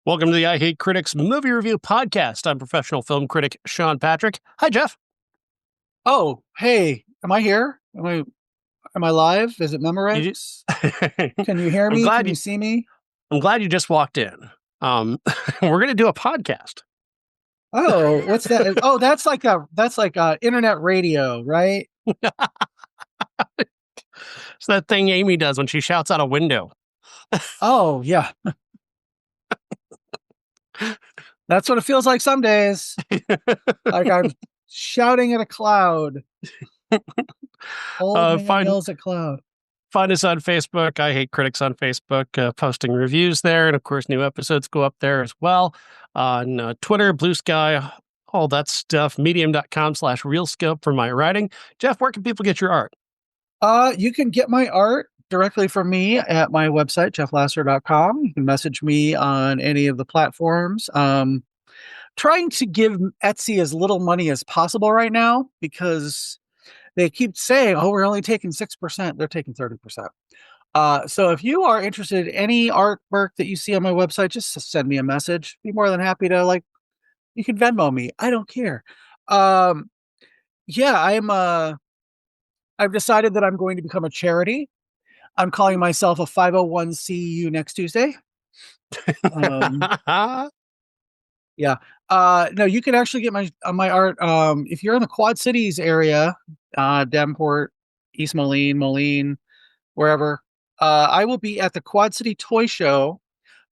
Welcome to the I Hate Critics Movie Review Podcast. I'm professional film critic Sean Patrick. Hi, Jeff. Oh, hey, am I here? Am I live? Is it You- Memorex? Can you hear I'm me? glad Can you see me? I'm glad you just walked in. We're going to do a podcast. Oh, what's that? Oh, that's like internet radio, right? It's that thing Amy does when she shouts out a window. Oh, yeah. That's what it feels like some days. Like I'm shouting at a cloud. Old man yells at cloud. Find us on Facebook. I Hate Critics on Facebook, posting reviews there. And of course, new episodes go up there as well. On Twitter, Blue Sky, all that stuff. Medium.com/RealScope for my writing. Jeff, where can people get your art? You can get my art directly from me at my website, jefflasser.com. You can message me on any of the platforms. Trying to give Etsy as little money as possible right now because they keep saying, oh, we're only taking 6%. They're taking 30%. So if you are interested in any artwork that you see on my website, just send me a message. Be more than happy to, you can Venmo me. I don't care. Yeah, I've decided that I'm going to become a charity. I'm calling myself a 501c next Tuesday. Yeah. No, you can actually get my art. If you're in the Quad Cities area, Davenport, East Moline, wherever, I will be at the Quad City Toy Show,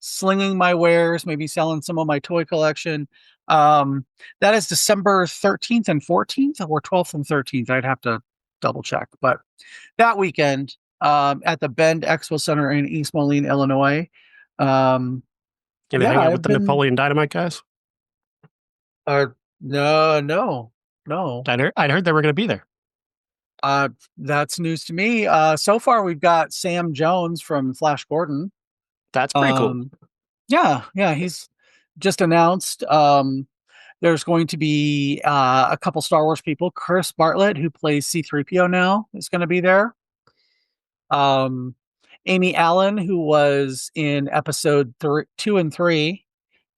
slinging my wares, maybe selling some of my toy collection. That is December 13th and 14th, or 12th and 13th. I'd have to double check, but that weekend, at the Bend Expo Center in East Moline, Illinois. Gonna hang out with the Napoleon Dynamite guys? No. I'd heard they were going to be there. That's news to me. So far we've got Sam Jones from Flash Gordon. That's pretty cool. Yeah, he's just announced. There's going to be a couple Star Wars people. Chris Bartlett, who plays C-3PO now, is going to be there. Amy Allen, who was in episode 2 and 3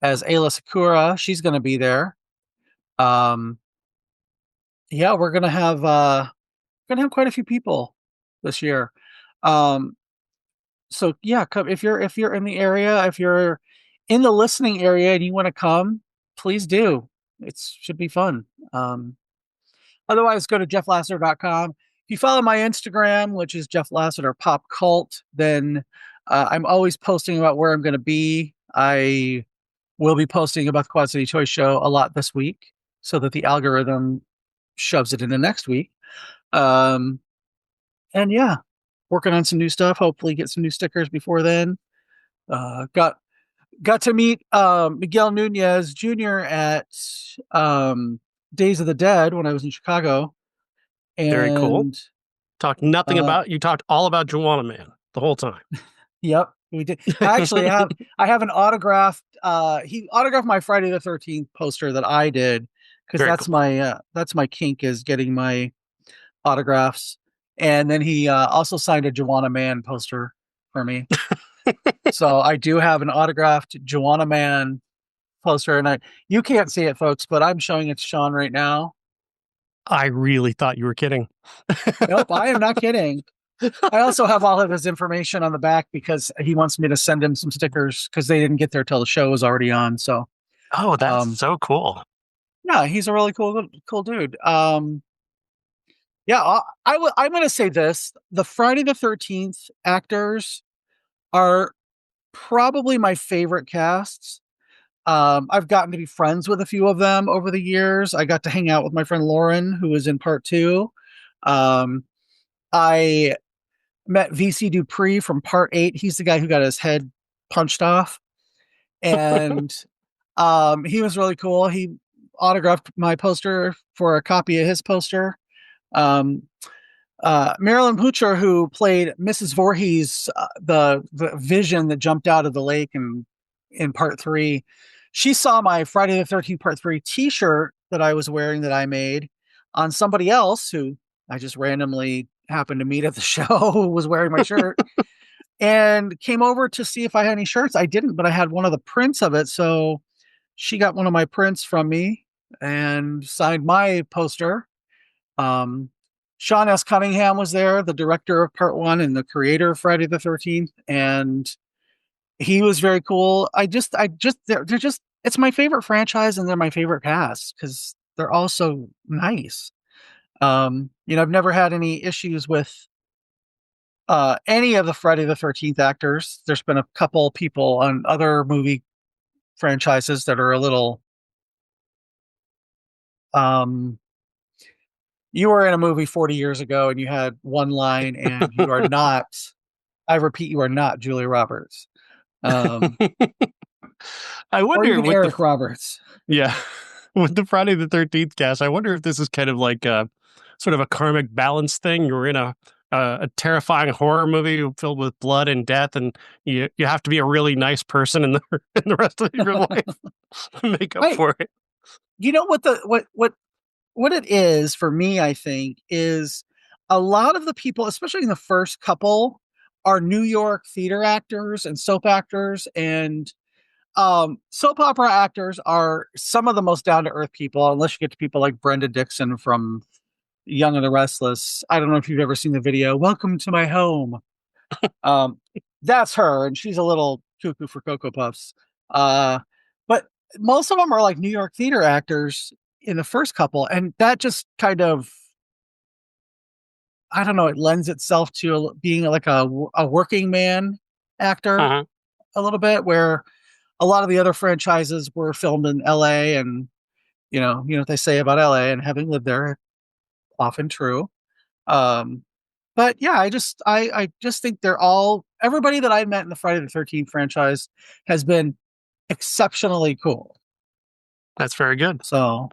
as Ayla Sakura, she's going to be there. Yeah, we're gonna have quite a few people this year. So yeah, come if you're in the area, if you're in the listening area and you want to come, please do. It should be fun. Otherwise, go to jefflasser.com. If you follow my Instagram, which is Jeff Lasseter Pop Cult, then I'm always posting about where I'm going to be. I will be posting about the Quad City Toy Show a lot this week, so that the algorithm shoves it into next week. And yeah, working on some new stuff. Hopefully get some new stickers before then. Got to meet Miguel Nunez Jr. at Days of the Dead when I was in Chicago. And very cool. Talked nothing about, you talked all about Juana Man the whole time. Yep, we did. Actually, I have an autographed, he autographed my Friday the 13th poster that I did, because that's my kink, is getting my autographs. And then he also signed a Juana Man poster for me. So I do have an autographed Juana Man poster, and you can't see it, folks, but I'm showing it to Sean right now. I really thought you were kidding. Nope, I am not kidding. I also have all of his information on the back because he wants me to send him some stickers because they didn't get there till the show was already on. So, oh, that's so cool. Yeah, he's a really cool dude. Yeah, I'm going to say this: the Friday the 13th actors are probably my favorite casts. I've gotten to be friends with a few of them over the years. I got to hang out with my friend Lauren, who was in part 2. I met VC Dupree from part 8. He's the guy who got his head punched off. And he was really cool. He autographed my poster for a copy of his poster. Marilyn Poocher, who played Mrs. Voorhees, the vision that jumped out of the lake in part 3, she saw my Friday the 13th part 3 t-shirt that I was wearing, that I made, on somebody else who I just randomly happened to meet at the show, who was wearing my shirt. and came over to see if I had any shirts. I didn't, but I had one of the prints of it. So she got one of my prints from me and signed my poster. Um, Sean S. Cunningham was there, the director of Part One and the creator of Friday the 13th, and he was very cool. They're just, it's my favorite franchise, and they're my favorite cast because they're all so nice. I've never had any issues with any of the Friday the 13th actors. There's been a couple people on other movie franchises that are a little. You were in a movie 40 years ago and you had one line, and you are not. I repeat, you are not Julia Roberts. I Or wonder even with Eric Roberts. yeah, with the Friday the 13th cast, I wonder if this is kind of like a sort of a karmic balance thing. You're in a terrifying horror movie filled with blood and death, and you have to be a really nice person in the in the rest of your life to make up Right. for it. You know what it is for me, I think, is a lot of the people, especially in the first couple, are New York theater actors and soap actors, and soap opera actors are some of the most down to earth people, unless you get to people like Brenda Dixon from Young and the Restless. I don't know if you've ever seen the video, Welcome to My Home. Um, that's her, and she's a little cuckoo for Cocoa Puffs. But most of them are like New York theater actors in the first couple, and that just kind of, I don't know, it lends itself to being like a working man actor Uh-huh. a little bit, where a lot of the other franchises were filmed in LA, and you know what they say about LA, and having lived there, often true. Um, but yeah, I just think they're all, everybody that I met in the Friday the 13th franchise has been exceptionally cool. That's very good. So,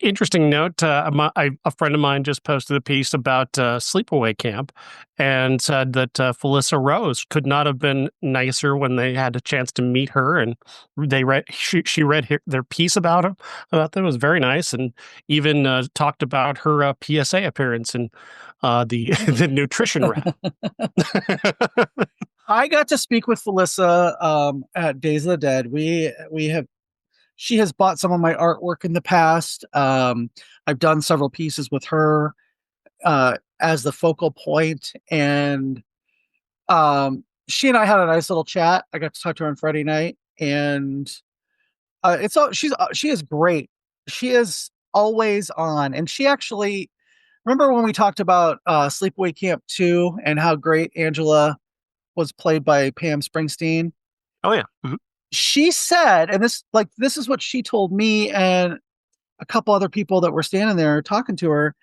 Interesting note, a friend of mine just posted a piece about sleepaway camp and said that Felissa Rose could not have been nicer when they had a chance to meet her, and she read their piece about them. It was very nice, and even talked about her PSA appearance in the the nutrition wrap. I got to speak with Felissa at Days of the Dead. We have She has bought some of my artwork in the past. I've done several pieces with her as the focal point, and she and I had a nice little chat. I got to talk to her on Friday night, and she is great. She is always on, and she actually, remember when we talked about Sleepaway Camp 2 and how great Angela was played by Pam Springsteen? Oh yeah. Mhm. She said, and this is what she told me and a couple other people that were standing there talking to her,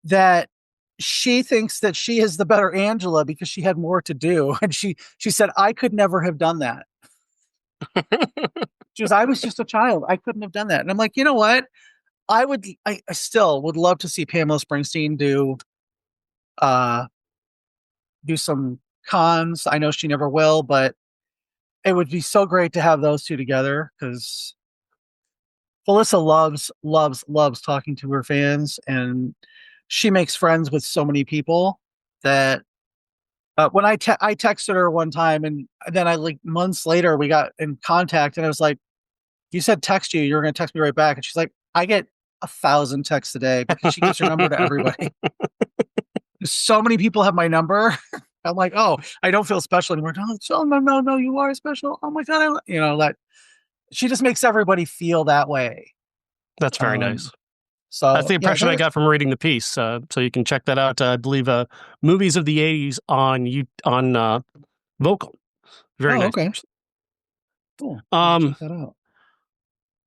that she thinks that she is the better Angela because she had more to do. And she said, I could never have done that. She goes, I was just a child. I couldn't have done that. And I'm like, you know what? I still would love to see Pamela Springsteen uh do some cons. I know she never will, but it would be so great to have those two together, because Felissa loves talking to her fans, and she makes friends with so many people that when I texted her one time, and then I, like, months later we got in contact, and I was like, you said text you were going to text me right back. And she's like, I get 1,000 texts a day, because she gives her number to everybody. So many people have my number. I'm like, oh, I don't feel special anymore. No, you are special. Oh my God. That she just makes everybody feel that way. That's very nice. That's So the yeah, impression I got from reading the piece. So you can check that out. I believe movies of the '80s on Vocal. Very nice. okay. Cool. Check that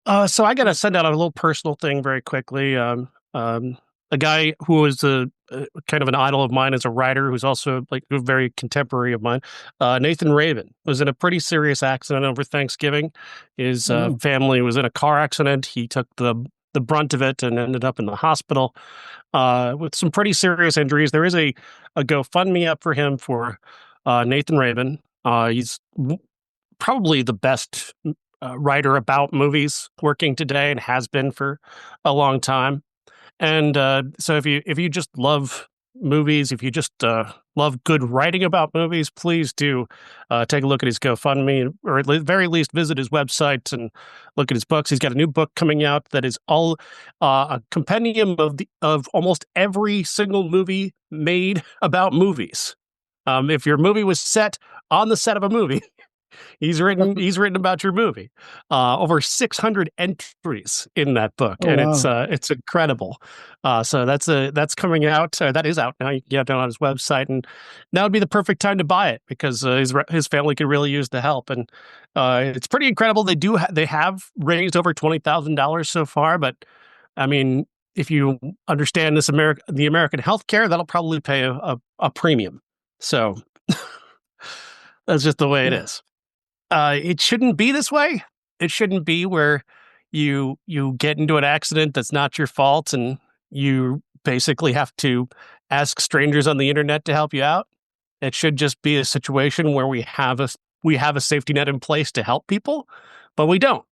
out. So I got to send out a little personal thing very quickly. A guy who was a kind of an idol of mine as a writer, who's also like a very contemporary of mine, Nathan Raven, was in a pretty serious accident over Thanksgiving. His family was in a car accident. He took the brunt of it and ended up in the hospital with some pretty serious injuries. There is a GoFundMe up for him for Nathan Raven. He's probably the best writer about movies working today, and has been for a long time. And so if you just love movies, if you just love good writing about movies, please do take a look at his GoFundMe, or at the very least visit his website and look at his books. He's got a new book coming out that is all a compendium of almost every single movie made about movies. If your movie was set on the set of a movie, he's written about your movie. Over 600 entries in that book, and wow. it's incredible. So that's coming out. That is out now. You can get it on his website, and that would be the perfect time to buy it because his family could really use the help. And it's pretty incredible. They have raised over $20,000 so far, but I mean, if you understand the American healthcare, that'll probably pay a premium. So that's just the way it Yeah. is. It shouldn't be this way. It shouldn't be where you get into an accident that's not your fault and you basically have to ask strangers on the internet to help you out. It should just be a situation where we have a safety net in place to help people, but we don't.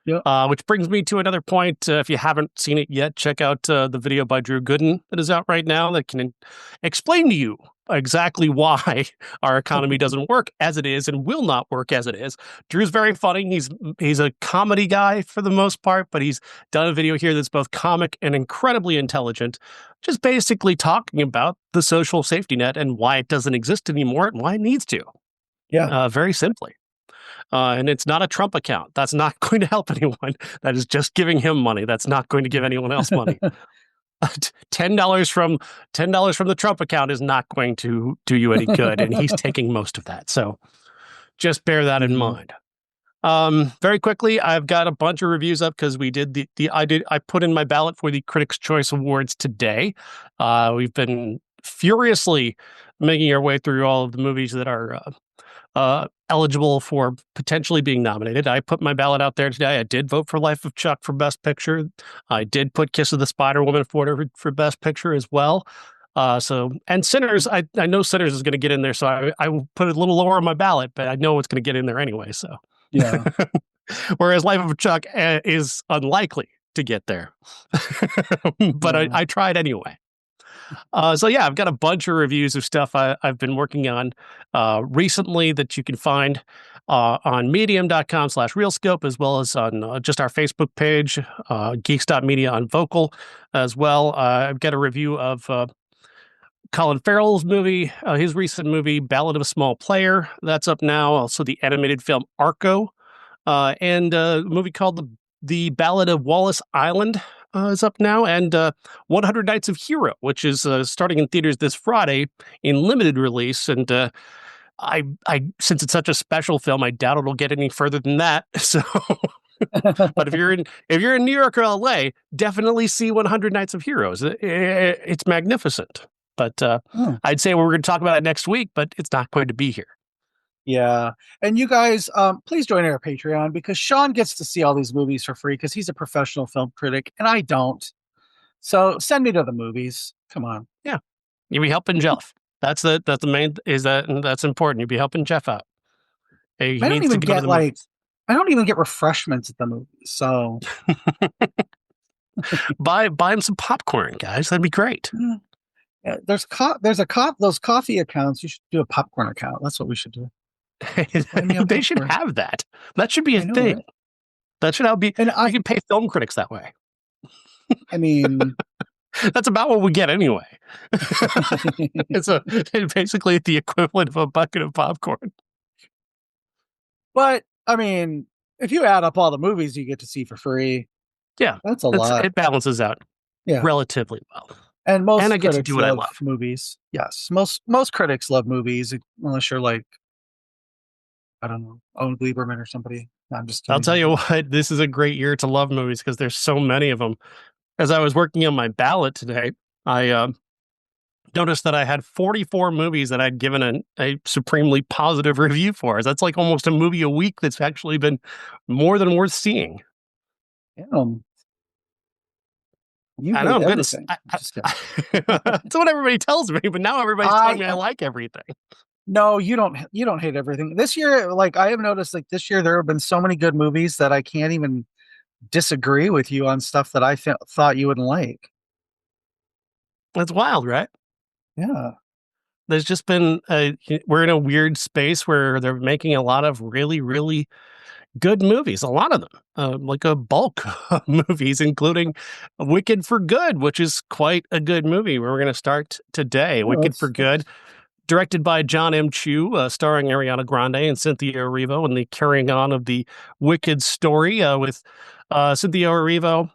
Yeah. Which brings me to another point. If you haven't seen it yet, check out the video by Drew Gooden that is out right now that can explain to you exactly why our economy doesn't work as it is and will not work as it is. Drew's very funny. He's a comedy guy for the most part, but he's done a video here that's both comic and incredibly intelligent, just basically talking about the social safety net and why it doesn't exist anymore and why it needs to. Yeah. Very simply. And it's not a Trump account. That's not going to help anyone. That is just giving him money. That's not going to give anyone else money. $10 from the Trump account is not going to do you any good, and he's taking most of that. So just bear that in mind. Very quickly, I've got a bunch of reviews up because we did I put in my ballot for the Critics' Choice Awards today. We've been furiously making our way through all of the movies that are eligible for potentially being nominated. I put my ballot out there today. I did vote for Life of Chuck for Best Picture. I did put Kiss of the Spider-Woman for Best Picture as well. And Sinners, I know Sinners is going to get in there, so I will put it a little lower on my ballot, but I know it's going to get in there anyway. So Yeah. whereas Life of Chuck is unlikely to get there, but Yeah. I tried anyway. So yeah, I've got a bunch of reviews of stuff I've been working on recently that you can find on medium.com/realscope, as well as on just our Facebook page, geeks.media on Vocal as well. I've got a review of Colin Farrell's movie, his recent movie, Ballad of a Small Player. That's up now. Also the animated film Arco, and a movie called The Ballad of Wallace Island is up now, and 100 Nights of Hero, which is starting in theaters this Friday in limited release. And I since it's such a special film, I doubt it'll get any further than that. So, but if you're in New York or LA, definitely see 100 Nights of Heroes. It's magnificent. But I'd say we're going to talk about it next week, but it's not going to be here. Yeah. And you guys, please join our Patreon because Sean gets to see all these movies for free because he's a professional film critic and I don't. So send me to the movies. Come on. Yeah. You'll be helping Jeff. That's the main, that's important. You'll be helping Jeff out. He I don't needs even to go to get the movies. I don't even get refreshments at the movies. So buy him some popcorn, guys. That'd be great. yeah, there's those coffee accounts. You should do a popcorn account. That's what we should do. They should have that. That should be a thing. Right? That should be. And I can pay film critics that way. I mean, that's about what we get anyway. It's basically the equivalent of a bucket of popcorn. But I mean, if you add up all the movies you get to see for free, yeah, that's a lot. It balances out relatively well. And I get to do what I love. Movies. Yes, most critics love movies unless you're like, I don't know, Owen Gleiberman or somebody. No, I'm just kidding. I'll tell you what, this is a great year to love movies because there's so many of them. As I was working on my ballot today, I noticed that I had 44 movies that I'd given a supremely positive review for. That's like almost a movie a week that's actually been more than worth seeing. I know, I'm good. That's what everybody tells me, but now everybody's telling me I like everything. No, you don't hate everything. This year, like I have noticed, like this year there have been so many good movies that I can't even disagree with you on stuff that I thought you wouldn't like. That's wild, right? Yeah. There's just been we're in a weird space where they're making a lot of really, really good movies, a lot of them, like a bulk of movies, including Wicked for Good, which is quite a good movie. Where we're going to start today. Oh, Wicked for Good, directed by John M. Chu, starring Ariana Grande and Cynthia Erivo, and the carrying on of the Wicked story with Cynthia Erivo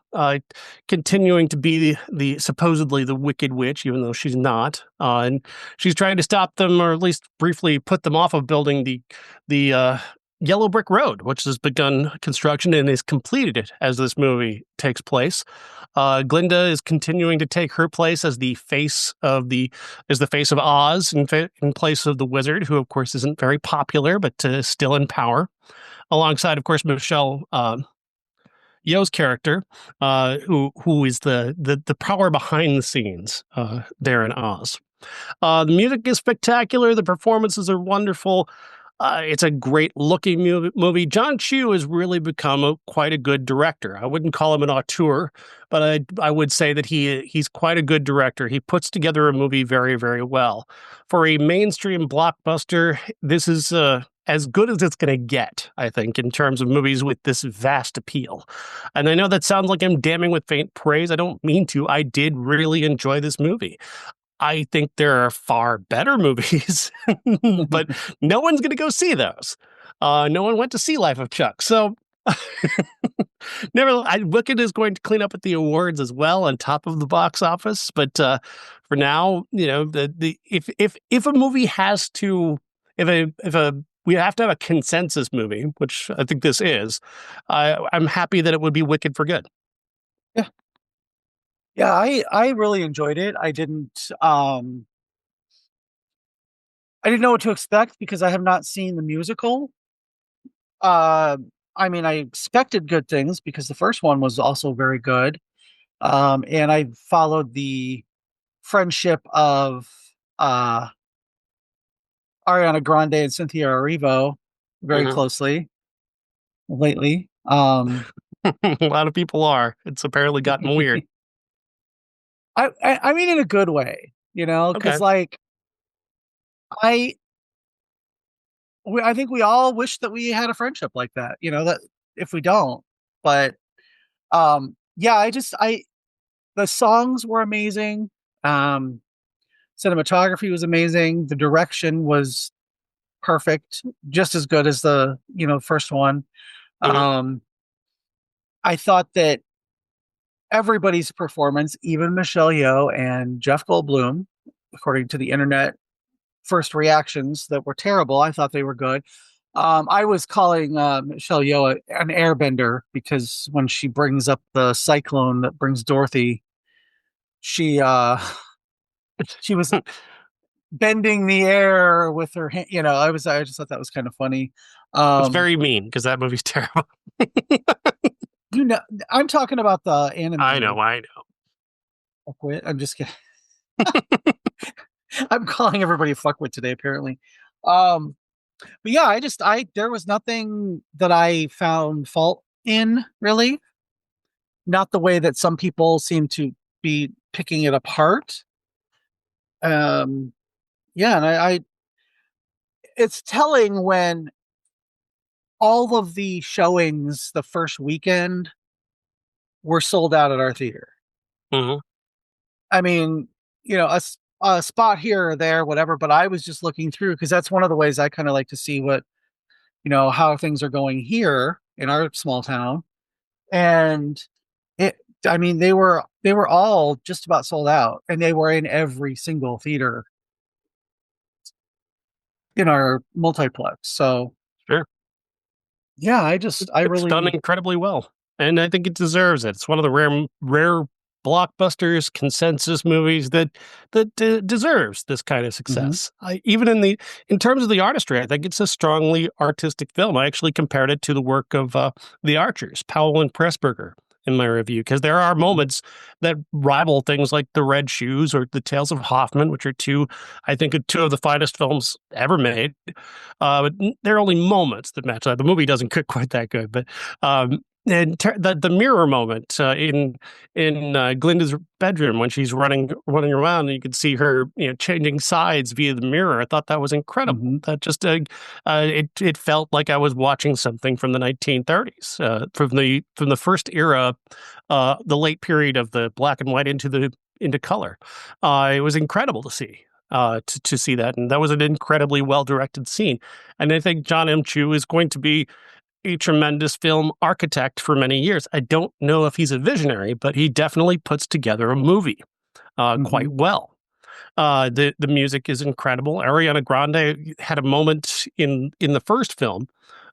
continuing to be the supposedly the Wicked Witch, even though she's not, and she's trying to stop them, or at least briefly put them off of building the Yellow Brick Road, which has begun construction and is completed as this movie takes place. Glinda is continuing to take her place as the face of Oz in place of the Wizard, who of course isn't very popular but still in power. Alongside, of course, Michelle Yeoh's character, who is the power behind the scenes there in Oz. The music is spectacular. The performances are wonderful. It's a great looking movie. John Chu has really become quite a good director. I wouldn't call him an auteur, but I would say that he's quite a good director. He puts together a movie very, very well. For a mainstream blockbuster, this is as good as it's going to get, I think, in terms of movies with this vast appeal. And I know that sounds like I'm damning with faint praise. I don't mean to. I did really enjoy this movie. I think there are far better movies, but no one's going to go see those. No one went to see Life of Chuck. So Wicked is going to clean up at the awards as well on top of the box office. But for now, if a movie has to, we have to have a consensus movie, which I think this is, I'm happy that it would be Wicked for Good. Yeah. Yeah, I really enjoyed it. I didn't know what to expect because I have not seen the musical. Uh, I mean, I expected good things because the first one was also very good. And I followed the friendship of uh Ariana Grande and Cynthia Erivo very Mhm. closely lately. A lot of people are. It's apparently gotten weird. I mean in a good way, Okay. because like I I think we all wish that we had a friendship like that, that if we don't, but yeah, I the songs were amazing. Um, Cinematography was amazing. The direction was perfect, just as good as the first one. Mhm. Um, I thought that everybody's performance, even Michelle Yeoh and Jeff Goldblum, according to the internet first reactions that were terrible, I thought they were good. I was calling Michelle Yeoh an airbender because when she brings up the cyclone that brings Dorothy, she she was bending the air with her hand. I just thought that was kind of funny. It's Um, very mean because that movie's terrible. you know, I'm talking about the I animated. know, I know. Fuckwit. I'm just kidding. I'm calling everybody a fuckwit today, apparently. Um, but yeah, there was nothing that I found fault in, really. Not the way that some people seem to be picking it apart. Um, yeah, and it's telling when all of the showings the first weekend were sold out at our theater. Mhm. I mean, a spot here or there, whatever, but I was just looking through because that's one of the ways I kind of like to see how things are going here in our small town. And it, I mean, they were all just about sold out and they were in every single theater in our multiplex. So Sure. yeah, I It's done really, incredibly well, and I think it deserves it. It's one of the rare blockbusters, consensus movies that deserves this kind of mhm. success. Even in terms of the artistry, I think it's a strongly artistic film. I actually compared it to the work of the Archers, Powell and Pressburger, in my review, because there are moments that rival things like The Red Shoes or The Tales of Hoffman, which are I think, two of the finest films ever made. But there are only moments that match. The movie doesn't get quite that good, but And the mirror moment in Glinda's bedroom when she's running around, and you can see her, changing sides via the mirror. I thought that was incredible. Mm-hmm. That just it felt like I was watching something from the 1930s, from the first era, the late period of the black and white into color. It was incredible to see. To see that, and that was an incredibly well directed scene, and I think John M. Chu is going to be a tremendous film architect for many years. I don't know if he's a visionary, but he definitely puts together a movie Mm-hmm. quite well. The music is incredible. Ariana Grande had a moment in the first film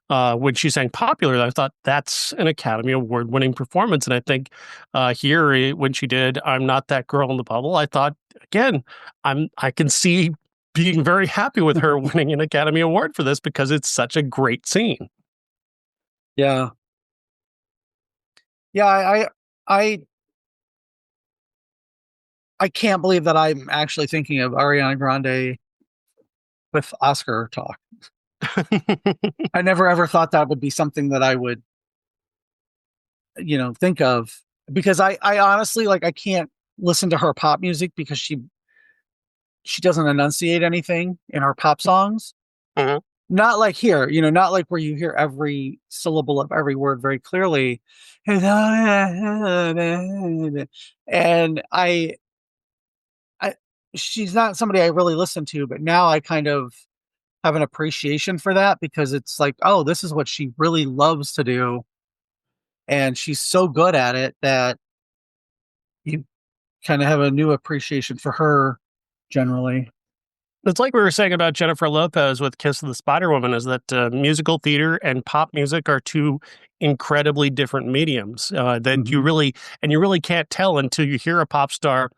when she sang "Popular." I thought that's an Academy Award winning performance, and I think when she did "I'm Not That Girl in the Bubble," I thought again, I can see being very happy with her winning an Academy Award for this because it's such a great scene. Yeah. Yeah, I I can't believe that I'm actually thinking of Ariana Grande with Oscar talk. I never ever thought that would be something that I would, think of, because I honestly, like, I can't listen to her pop music because she doesn't enunciate anything in her pop songs. Mhm. Not like here, not like where you hear every syllable of every word very clearly. And I she's not somebody I really listen to, but now I kind of have an appreciation for that because it's like, oh, this is what she really loves to do, and she's so good at it that you kind of have a new appreciation for her generally. It's like we were saying about Jennifer Lopez with Kiss of the Spider Woman, is that musical theater and pop music are two incredibly different mediums that Mhm. you really can't tell until you hear a pop star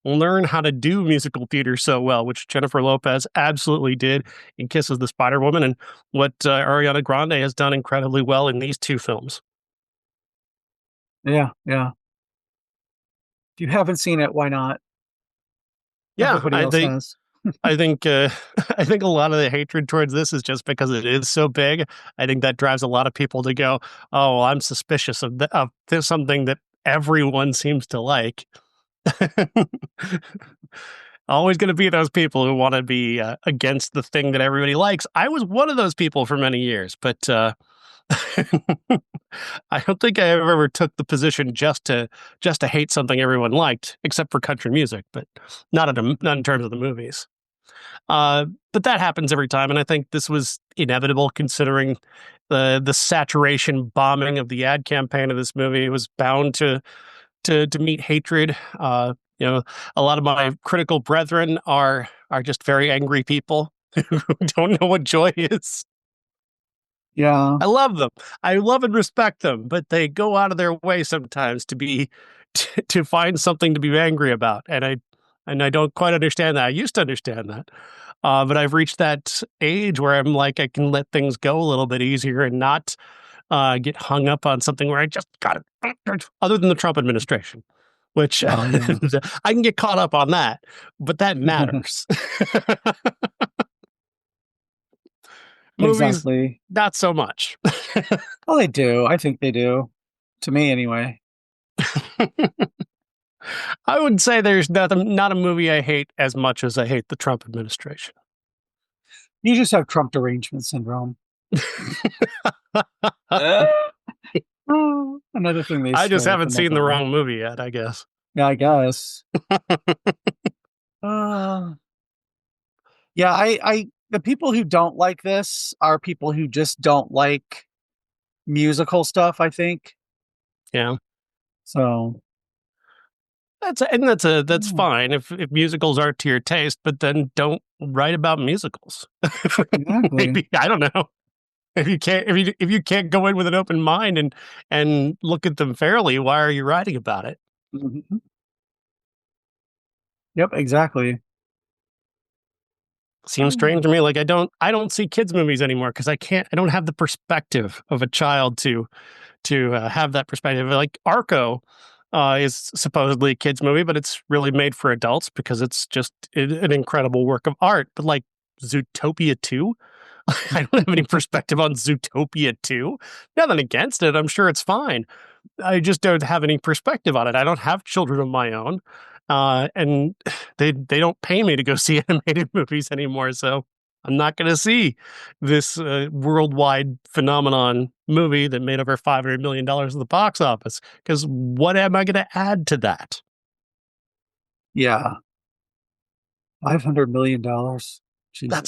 learn how to do musical theater so well, which Jennifer Lopez absolutely did in Kiss of the Spider Woman, and what Ariana Grande has done incredibly well in these two films. Yeah, yeah. If you haven't seen it, why not? Yeah, Everybody else has. I think I think a lot of the hatred towards this is just because it is so big. I think that drives a lot of people to go, "Oh, I'm suspicious of this something that everyone seems to like." Always going to be those people who want to be against the thing that everybody likes. I was one of those people for many years, but I don't think I ever took the position just to hate something everyone liked, except for country music, but not in terms of the movies. Uh, but that happens every time, and I think this was inevitable considering the saturation bombing of the ad campaign of this movie. It was bound to meet hatred. You know, a lot of my critical brethren are just very angry people who don't know what joy is. Yeah. I love them. I love and respect them, but they go out of their way sometimes to find something to be angry about, and I don't quite understand that. I used to understand that, but I've reached that age where I'm like I can let things go a little bit easier and not get hung up on something where I just got it. Other than the Trump administration, which Oh, yeah. I can get caught up on that, but that matters. Movies, Exactly. not so much. Well, they do. I think they do. To me, anyway. I would say there's not a movie I hate as much as I hate the Trump administration. You just have Trump derangement syndrome. Another thing they I just stole haven't from my seen the brother. wrong movie yet, I guess. Yeah, I guess. Uh, yeah, the people who don't like this are people who just don't like musical stuff, I think. Yeah. So, That's mm, fine if musicals aren't to your taste, but then don't write about musicals. exactly. Maybe I don't know. If you can't go in with an open mind and look at them fairly, why are you writing about it? Mhm. Yep, exactly. Seems strange to me. Like I don't see kids movies anymore because I don't have the perspective of a child to have that perspective. Like Arco is supposedly a kids movie, but it's really made for adults because it's just an incredible work of art. But like Zootopia 2, I don't have any perspective on Zootopia 2. Nothing against it. I'm sure it's fine. I just don't have any perspective on it. I don't have children of my own. And they don't pay me to go see animated movies anymore, so I'm not going to see this worldwide phenomenon movie that made over $500 million at the box office. Because what am I going to add to that? Yeah. $500 million. That's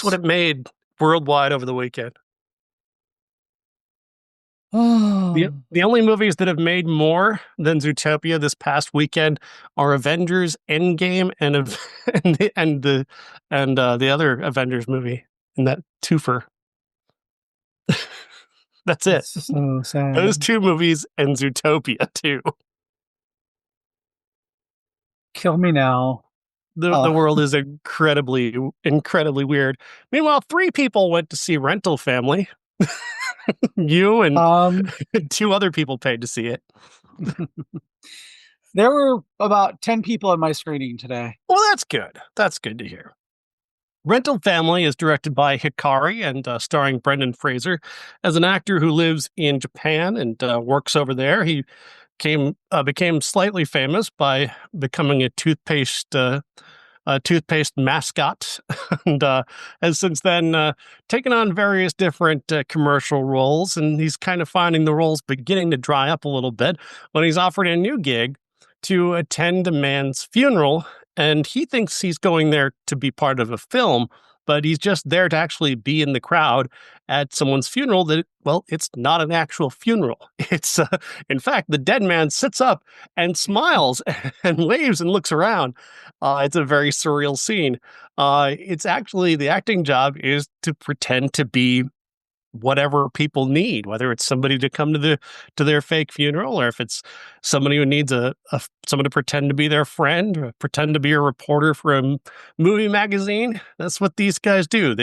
what Jesus. it made worldwide over the weekend. The, Oh, the only movies that have made more than Zootopia this past weekend are Avengers Endgame and the other Avengers movie in that twofer. That's it. it's so Those sad. two movies and Zootopia too. Kill me now. The world is incredibly weird. Meanwhile, 3 people went to see Rental Family. You and um, 2 other people paid to see it. there were about 10 people at my screening today. Well, that's good. That's good to hear. Rental Family is directed by Hikari and starring Brendan Fraser. As an actor who lives in Japan and works over there, he became slightly famous by becoming a toothpaste mascot, and has since then taken on various different commercial roles. And he's kind of finding the roles beginning to dry up a little bit when he's offered a new gig to attend a man's funeral. And he thinks he's going there to be part of a film, but he's just there to actually be in the crowd at someone's funeral that, well, it's not an actual funeral. It's, in fact, the dead man sits up and smiles and waves and looks around. It's a very surreal scene. It's actually, the acting job is to pretend to be whatever people need, whether it's somebody to come to their fake funeral, or if it's somebody who needs someone to pretend to be their friend, or pretend to be a reporter for a movie magazine. That's what these guys do.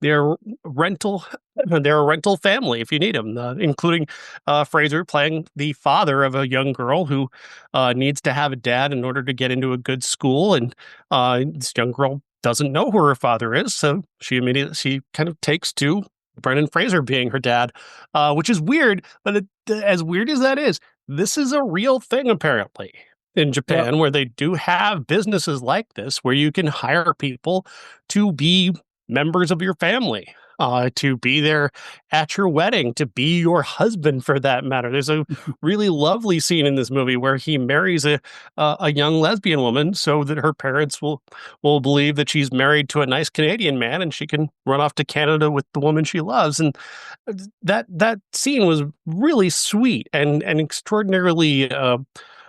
They're rental. They're a rental family if you need them, including Fraser playing the father of a young girl who needs to have a dad in order to get into a good school, and this young girl doesn't know who her father is, so she kind of takes to Brendan Fraser being her dad, which is weird. But as weird as that is, this is a real thing apparently in Yep. Japan, where they do have businesses like this, where you can hire people to be members of your family, to be there at your wedding, to be your husband for that matter. There's a really lovely scene in this movie where he marries a young lesbian woman so that her parents will believe that she's married to a nice Canadian man and she can run off to Canada with the woman she loves. And that scene was really sweet and extraordinarily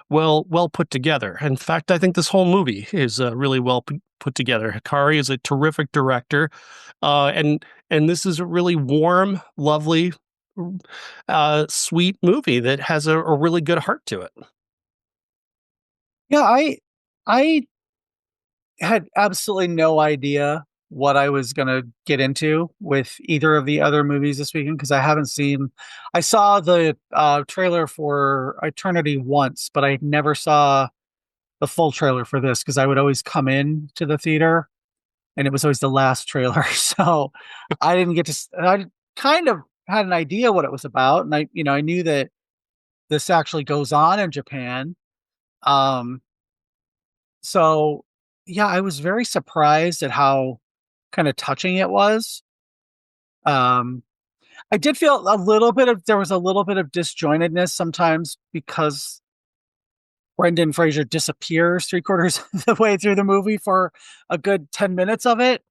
well put together. In fact, I think this whole movie is really well put together. Hikari is a terrific director, and this is a really warm, lovely, sweet movie that has a really good heart to it. Yeah, I had absolutely no idea what I was going to get into with either of the other movies this weekend because I saw the trailer for Eternity once, but I never saw the full trailer for this because I would always come in to the theater and it was always the last trailer. So I didn't get to, I kind of had an idea what it was about. And I knew that this actually goes on in Japan. Um, so yeah, I was very surprised at how kind of touching it was. Um, I did feel there was a little bit of disjointedness sometimes because Brendan Fraser disappears 3/4 of the way through the movie for a good 10 minutes of it.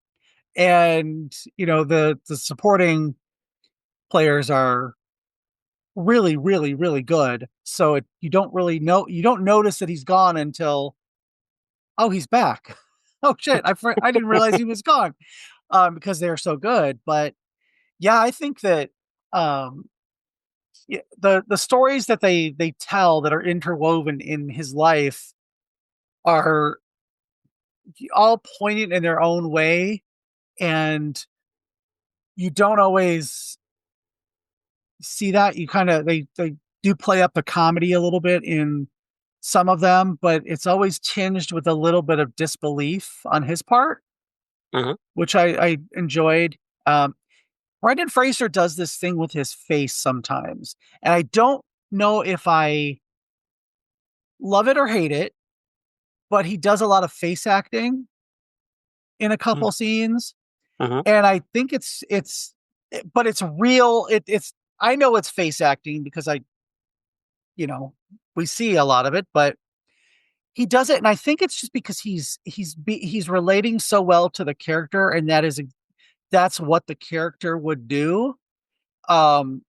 And, the supporting players are really, really, really good. So you don't notice that he's gone until, oh, he's back. Oh shit. I didn't realize he was gone. Because they're so good. But yeah, I think that, the stories that they tell that are interwoven in his life are all poignant in their own way, and you don't always see that. You kind of they do play up the comedy a little bit in some of them, but it's always tinged with a little bit of disbelief on his part, Mhm. which I enjoyed. Um, Brendan Fraser does this thing with his face sometimes, and I don't know if I love it or hate it, but he does a lot of face acting in a couple scenes, Mm-hmm. and I think but it's real. It's I know it's face acting because we see a lot of it, but he does it, and I think it's just because he's relating so well to the character, and that's what the character would do. Um,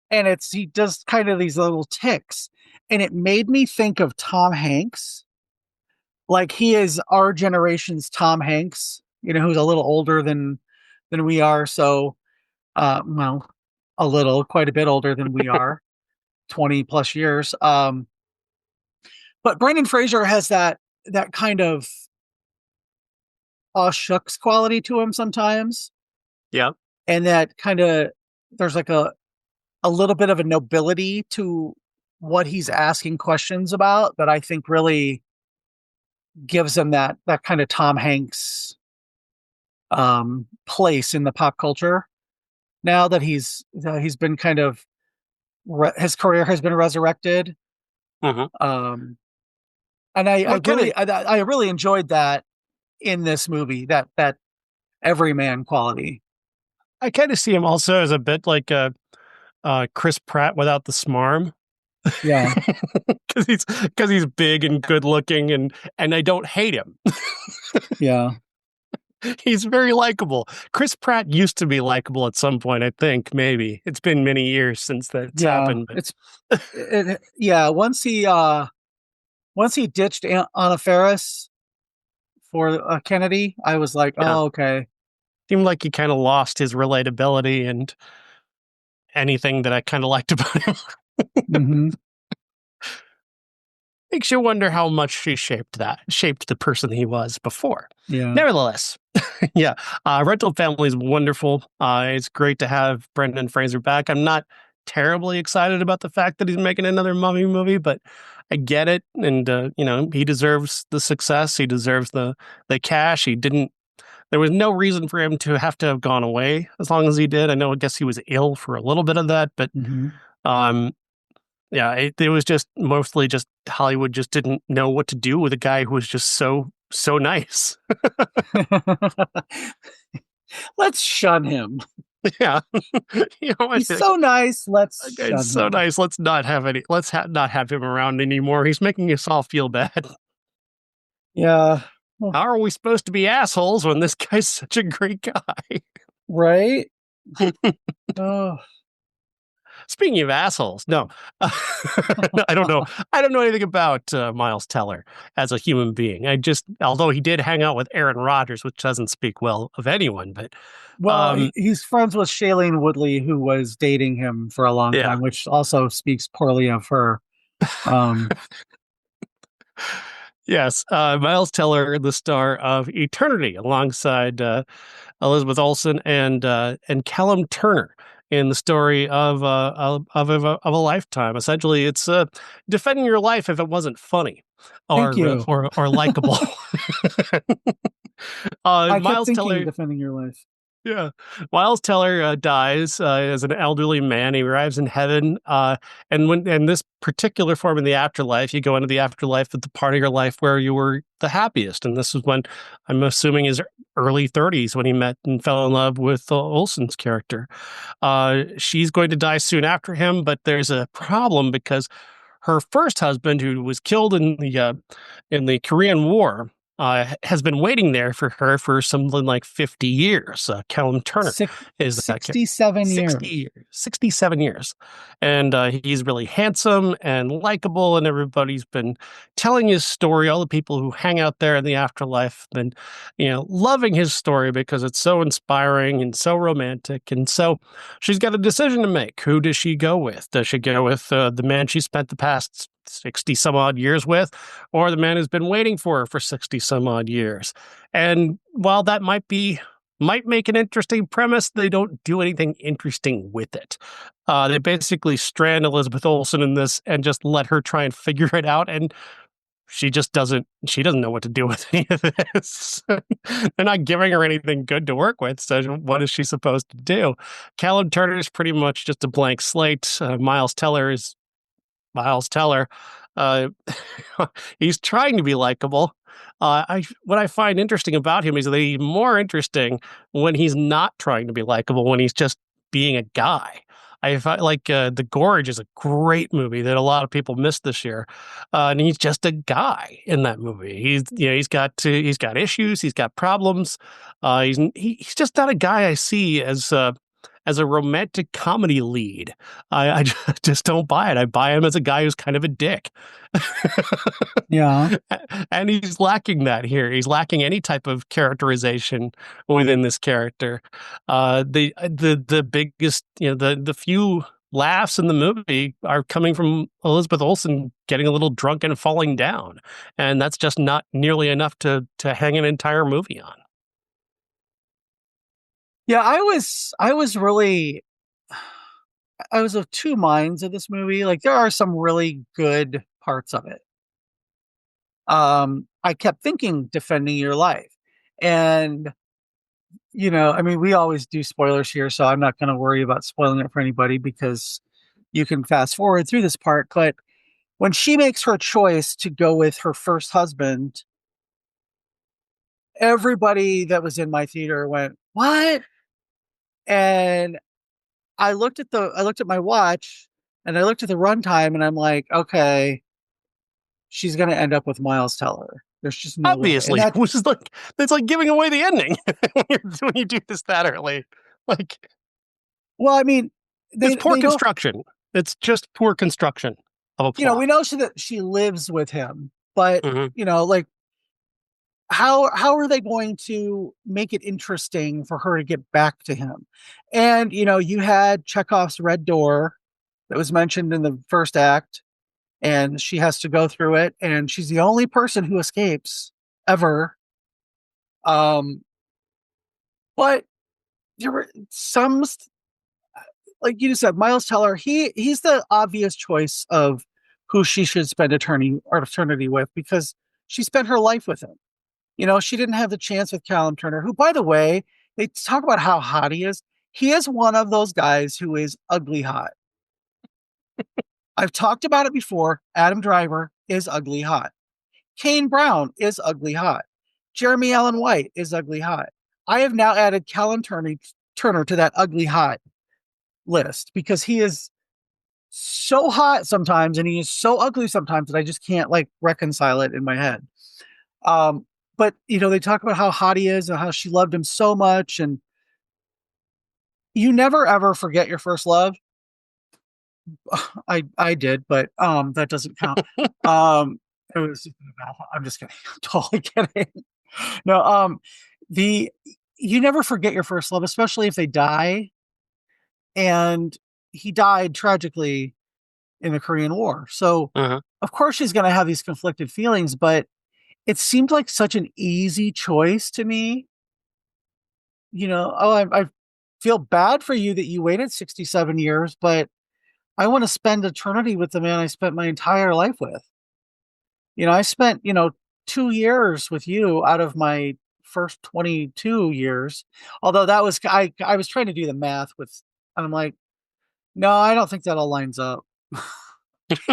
and he does kind of these little ticks, and it made me think of Tom Hanks. Like he is our generation's Tom Hanks, who's a little older than we are. So, well, quite a bit older than we are, 20 plus years. But Brendan Fraser has that kind of aw shucks quality to him sometimes, Yeah. and that kind of there's like a little bit of a nobility to what he's asking questions about that I think really gives him that kind of Tom Hanks place in the pop culture. Now that he's been kind of his career has been resurrected, Mm-hmm. and What kind of I really enjoyed that in this movie, that everyman quality. I kind of see him also as a bit like Chris Pratt without the smarm. Yeah, Because he's big and good looking, and I don't hate him. yeah, He's very likable. Chris Pratt used to be likable at some point, I think. Maybe it's been many years since that's yeah. happened, but Yeah. Once he ditched Anna Faris for Kennedy, I was like, yeah, oh, okay. seemed like he kind of lost his relatability and anything that I kind of liked about him. Hmm. Makes you wonder how much she shaped the person he was before. Yeah. Nevertheless, yeah, Rental Family is wonderful. It's great to have Brendan Fraser back. I'm not terribly excited about the fact that he's making another Mummy movie, but I get it, and he deserves the success. He deserves the cash. He didn't. There was no reason for him to have gone away as long as he did. I guess he was ill for a little bit of that, but Hmm. um, yeah, it was just mostly just Hollywood just didn't know what to do with a guy who was just so nice. Let's shun him. Yeah, He's so nice. Let's that guy's shun so him. nice. Let's not have any. Not have him around anymore. He's making us all feel bad. Yeah. Well, How are we supposed to be assholes when this guy's such a great guy? right. Oh. Speaking of assholes, no, I don't know. I don't know anything about Miles Teller as a human being. Although he did hang out with Aaron Rodgers, which doesn't speak well of anyone, but Well, he's friends with Shailene Woodley, who was dating him for a long yeah. time, which also speaks poorly of her. Um, Yes, Miles Teller, the star of Eternity, alongside Elizabeth Olsen and Callum Turner in the story of a lifetime. Essentially, it's defending your life if it wasn't funny Thank or you. or likable. I kept Miles thinking Teller, defending your life. yeah, Miles Teller dies as an elderly man. He arrives in heaven, and this particular form in the afterlife, you go into the afterlife at the part of your life where you were the happiest, and this is when I'm assuming his early 30s when he met and fell in love with Olsen's character. She's going to die soon after him, but there's a problem because her first husband, who was killed in the Korean War, has been waiting there for her for something like 50 years. Callum Turner is that 67 60 years. years, 67 years. And he's really handsome and likable, and everybody's been telling his story. All the people who hang out there in the afterlife have been, loving his story because it's so inspiring and so romantic. And so she's got a decision to make. Who does she go with? Does she go with the man she spent the past 60 some odd years with, or the man who's been waiting for her for 60 some odd years? And while that might make an interesting premise, they don't do anything interesting with it. They basically strand Elizabeth Olsen in this and just let her try and figure it out. And she just doesn't know what to do with any of this. They're not giving her anything good to work with. So what is she supposed to do? Callum Turner is pretty much just a blank slate. Miles Teller is Miles Teller. Uh, he's trying to be likable. What I find interesting about him is that he's more interesting when he's not trying to be likable, when he's just being a guy. I find like The Gorge is a great movie that a lot of people missed this year, and he's just a guy in that movie. He's got issues, he's got problems. He's just not a guy I see as a romantic comedy lead. I just don't buy it. I buy him as a guy who's kind of a dick. Yeah. And he's lacking that here. He's lacking any type of characterization within this character. The biggest, the few laughs in the movie are coming from Elizabeth Olsen getting a little drunk and falling down. And that's just not nearly enough to hang an entire movie on. Yeah, I was of two minds of this movie. Like, there are some really good parts of it. I kept thinking Defending Your Life. And, I mean, we always do spoilers here, so I'm not going to worry about spoiling it for anybody because you can fast forward through this part. But when she makes her choice to go with her first husband, everybody that was in my theater went, "What?" And I looked at my watch and I looked at the runtime and I'm like, okay, she's going to end up with Miles Teller. There's just no Obviously, way. which is like, that's like giving away the ending when you do this that early. Like, Well, I mean, it's poor construction. It's just poor construction of a plot. we know that she lives with him, but Mhm. like, how are they going to make it interesting for her to get back to him? And you had Chekhov's Red Door that was mentioned in the first act, and she has to go through it, and she's the only person who escapes ever. But there were some, like you said, Miles Teller. He's the obvious choice of who she should spend eternity with, because she spent her life with him. She didn't have the chance with Callum Turner, who, by the way, they talk about how hot he is. He is one of those guys who is ugly hot. I've talked about it before. Adam Driver is ugly hot. Kane Brown is ugly hot. Jeremy Allen White is ugly hot. I have now added Callum Turner to that ugly hot list because he is so hot sometimes and he is so ugly sometimes that I just can't reconcile it in my head. But they talk about how hot he is and how she loved him so much, and you never ever forget your first love. I did, but that doesn't count. It was I'm just kidding. I'm totally kidding. No, you never forget your first love, especially if they die. And he died tragically in the Korean War. So of course she's going to have these conflicted feelings, but it seemed like such an easy choice to me. I feel bad for you that you waited 67 years, but I want to spend eternity with the man I spent my entire life with. I spent, 2 years with you out of my first 22 years. Although that was, I was trying to do the math and I'm like, no, I don't think that all lines up.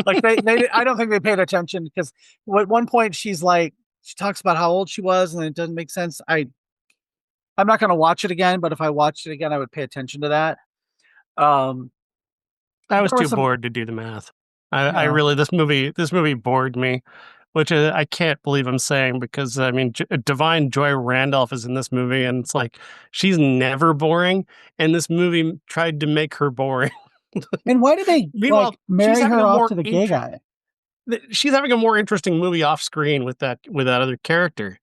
Like I don't think they paid attention, because at one point she talks about how old she was and it doesn't make sense. I'm not going to watch it again, but if I watched it again, I would pay attention to that. I was too bored to do the math. I really, this movie bored me, which I can't believe I'm saying, because I mean, Divine Joy Randolph is in this movie, and it's like she's never boring, and this movie tried to make her boring. And why did they marry her off to the gay guy? She's having a more interesting movie off screen with that other character.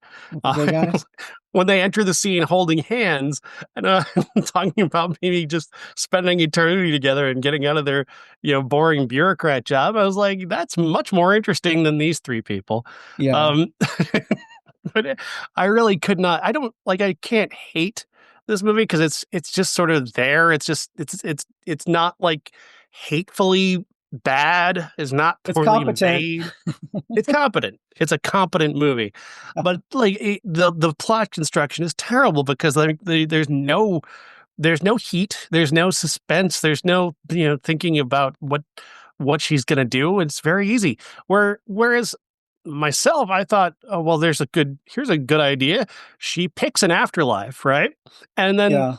When they enter the scene holding hands and talking about maybe just spending eternity together and getting out of their boring bureaucrat job, I was like, that's much more interesting than these three people. Yeah. But I really could not. I can't hate this movie because it's just sort of there. It's just it's not like hatefully bad, is not It's poorly competent. made. It's competent. It's a competent movie, but like the plot construction is terrible because like there's no heat, there's no suspense, there's no thinking about what she's gonna do. It's very easy. Whereas myself, I thought, oh well, here's a good idea. She picks an afterlife, right? And then Yeah.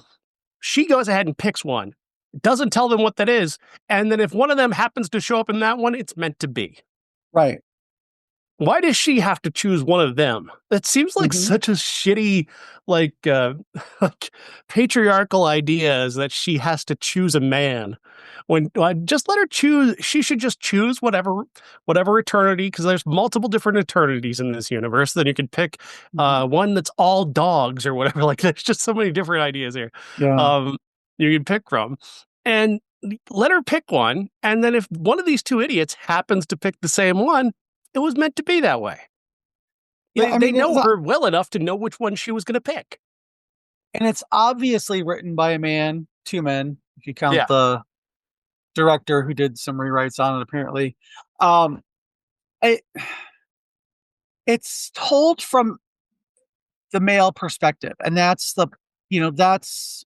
she goes ahead and picks one, doesn't tell them what that is, and then if one of them happens to show up in that one, it's meant to be. Right. Why does she have to choose one of them? That seems like Mhm. such a shitty, like, like patriarchal idea is that she has to choose a man. When just let her choose, she should just choose whatever eternity, because there's multiple different eternities in this universe. Then you can pick Mhm. one that's all dogs or whatever. Like, there's just so many different ideas here. Yeah. Um, you can pick from, and let her pick one. And then if one of these two idiots happens to pick the same one, it was meant to be that way. Yeah, I They mean, know her well enough to know which one she was gonna pick. it's obviously written by a man, 2 men, if you count Yeah. the director who did some rewrites on it apparently. Um, I it's told from the male perspective, and that's that's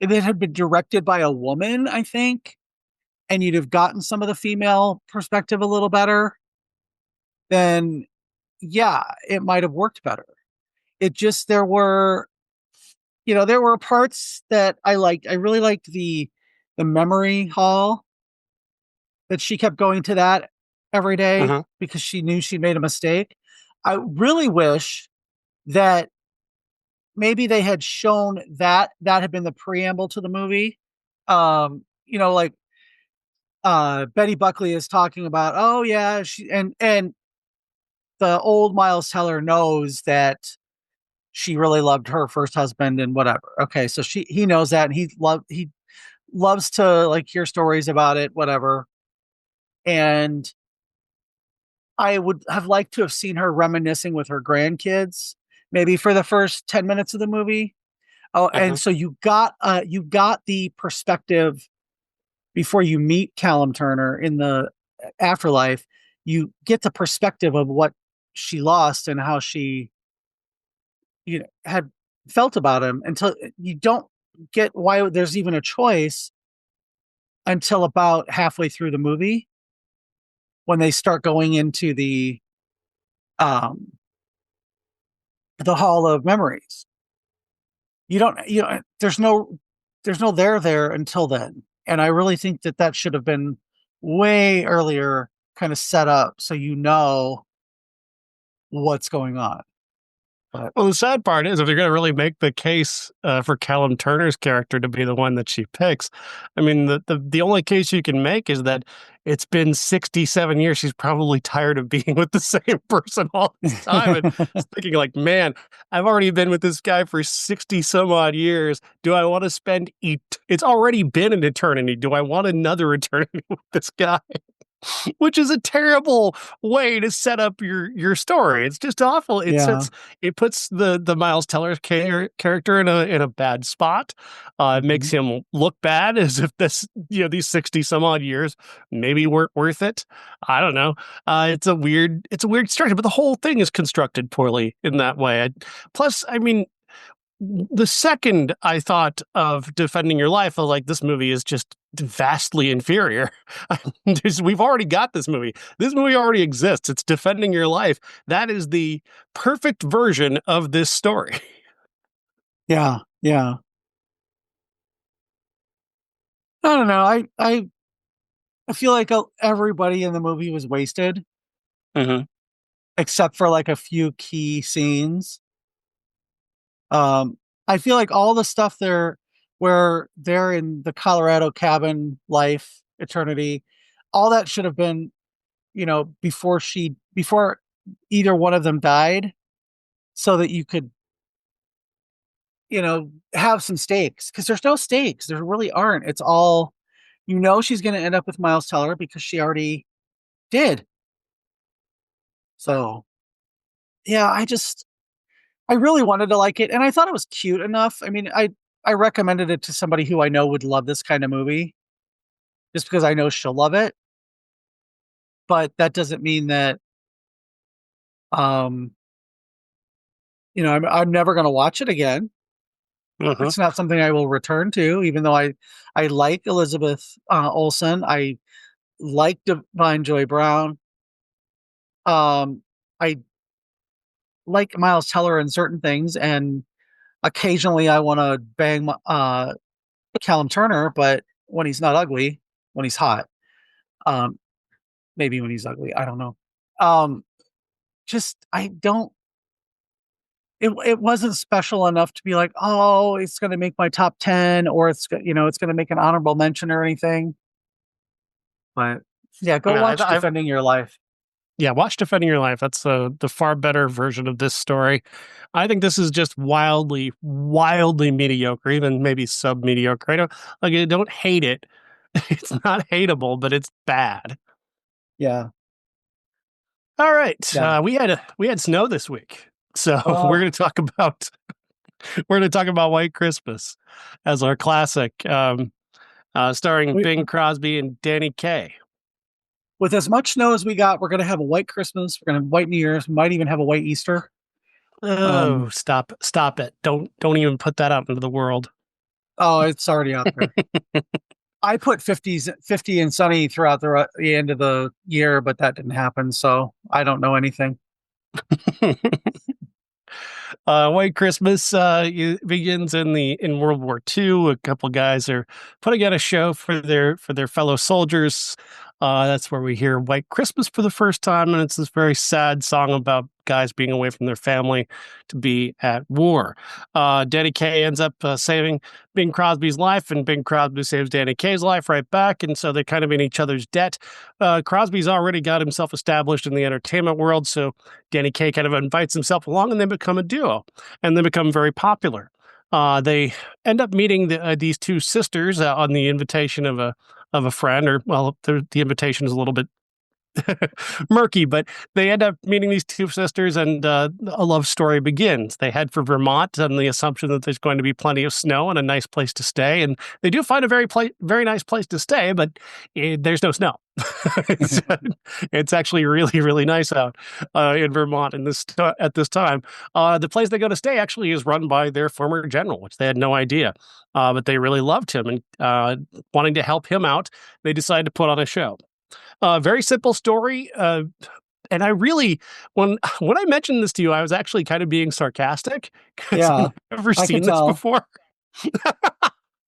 if it had been directed by a woman, I think, and you'd have gotten some of the female perspective a little better, then yeah, it might have worked better. It just there were parts that I liked. I really liked the memory hall that she kept going to that every day Uh-huh. because she knew she made a mistake. I really wish that maybe they had shown that had been the preamble to the movie. Like Betty Buckley is talking about, oh yeah, and the old Miles Teller knows that she really loved her first husband and whatever. Okay, so he knows that and he loves to like hear stories about it, whatever. And I would have liked to have seen her reminiscing with her grandkids, maybe for the first 10 minutes of the movie. Oh, and Uh-huh. so you got the perspective before you meet Callum Turner in the afterlife. You get the perspective of what she lost and how she had felt about him until you don't get why there's even a choice until about halfway through the movie when they start going into um the hall of memories. You don't there's no there until then. And I really think that should have been way earlier kind of set up so you know what's going on. But Well, the sad part is if you're gonna really make the case, for Callum Turner's character to be the one that she picks, I mean, the only case you can make is that it's been 67 years. She's probably tired of being with the same person all this time and thinking like, "Man, I've already been with this guy for 60 some odd years. Do I wanna spend it's already been an eternity. Do I want another eternity with this guy?" Which is a terrible way to set up your story. It's just awful. yeah. It puts the Miles Teller character in a bad spot. It makes Mhm. him look bad as if these 60 some odd years maybe weren't worth it. I don't know. It's a weird structure, but the whole thing is constructed poorly in that way. Plus, I mean, the second I thought of defending your life, I was like, this movie is just vastly inferior. We've already got this movie. This movie already exists. It's defending your life. That is the perfect version of this story. Yeah. Yeah. I don't know. I feel like everybody in the movie was wasted Hmm. except for like a few key scenes. Um, I feel like all the stuff there where they're in the Colorado cabin life eternity, all that should have been, before either one of them died, so that you could, have some stakes. Because there's no stakes. There really aren't. It's all she's gonna end up with Miles Teller because she already did. So yeah, I really wanted to like it, and I thought it was cute enough. I mean, I recommended it to somebody who I know would love this kind of movie, just because I know she'll love it. but that doesn't mean that, um, I'm never going to watch it again. Hmm. It's not something I will return to, even though I like Elizabeth Olsen. I like Divine Joy Brown. I like Miles Teller in certain things, and occasionally I want to bang Callum Turner, but when he's not ugly, when he's hot, um, maybe when he's ugly, I don't know. Um, just I don't. It wasn't special enough to be like, oh, it's going to make my top 10, or it's going to make an honorable mention or anything. But yeah, go Yeah, watch Defending Your Life. yeah, watch Defending Your Life. That's the far better version of this story. I think this is just wildly, wildly mediocre, even maybe sub mediocre. I don't hate it. It's not hateable, but it's bad. Yeah, All right, yeah. we had snow this week, so Uh, we're going to talk about White Christmas as our classic, starring we, Bing Crosby and Danny Kaye. with as much snow as we got, we're going to have a white Christmas. We're going to have white New Year's. We might even have a white Easter. Oh, Um, stop it! Don't even put that out into the world. oh, it's already out there. I put 50 and sunny throughout the end of the year, but that didn't happen. So I don't know anything. White Christmas begins in World War II. A couple guys are putting on a show for their fellow soldiers. That's where we hear White Christmas for the first time, and it's this very sad song about guys being away from their family to be at war. Danny Kaye ends up saving Bing Crosby's life, and Bing Crosby saves Danny Kaye's life right back, and so they're kind of in each other's debt. Crosby's already got himself established in the entertainment world, so Danny Kaye kind of invites himself along, and they become a duo, and they become very popular. They end up meeting these two sisters on the invitation of a friend, or well, the invitation is a little bit murky, but they end up meeting these two sisters, and a love story begins. They head for Vermont on the assumption that there's going to be plenty of snow and a nice place to stay, and they do find a very nice place to stay, but there's no snow. it's, it's actually really, really nice out in Vermont at this time. The place they go to stay actually is run by their former general, which they had no idea, but they really loved him, and wanting to help him out, they decided to put on a show. Very simple story. And I really, when I mentioned this to you, I was actually kind of being sarcastic because Yeah, I've never I can seen this tell. before.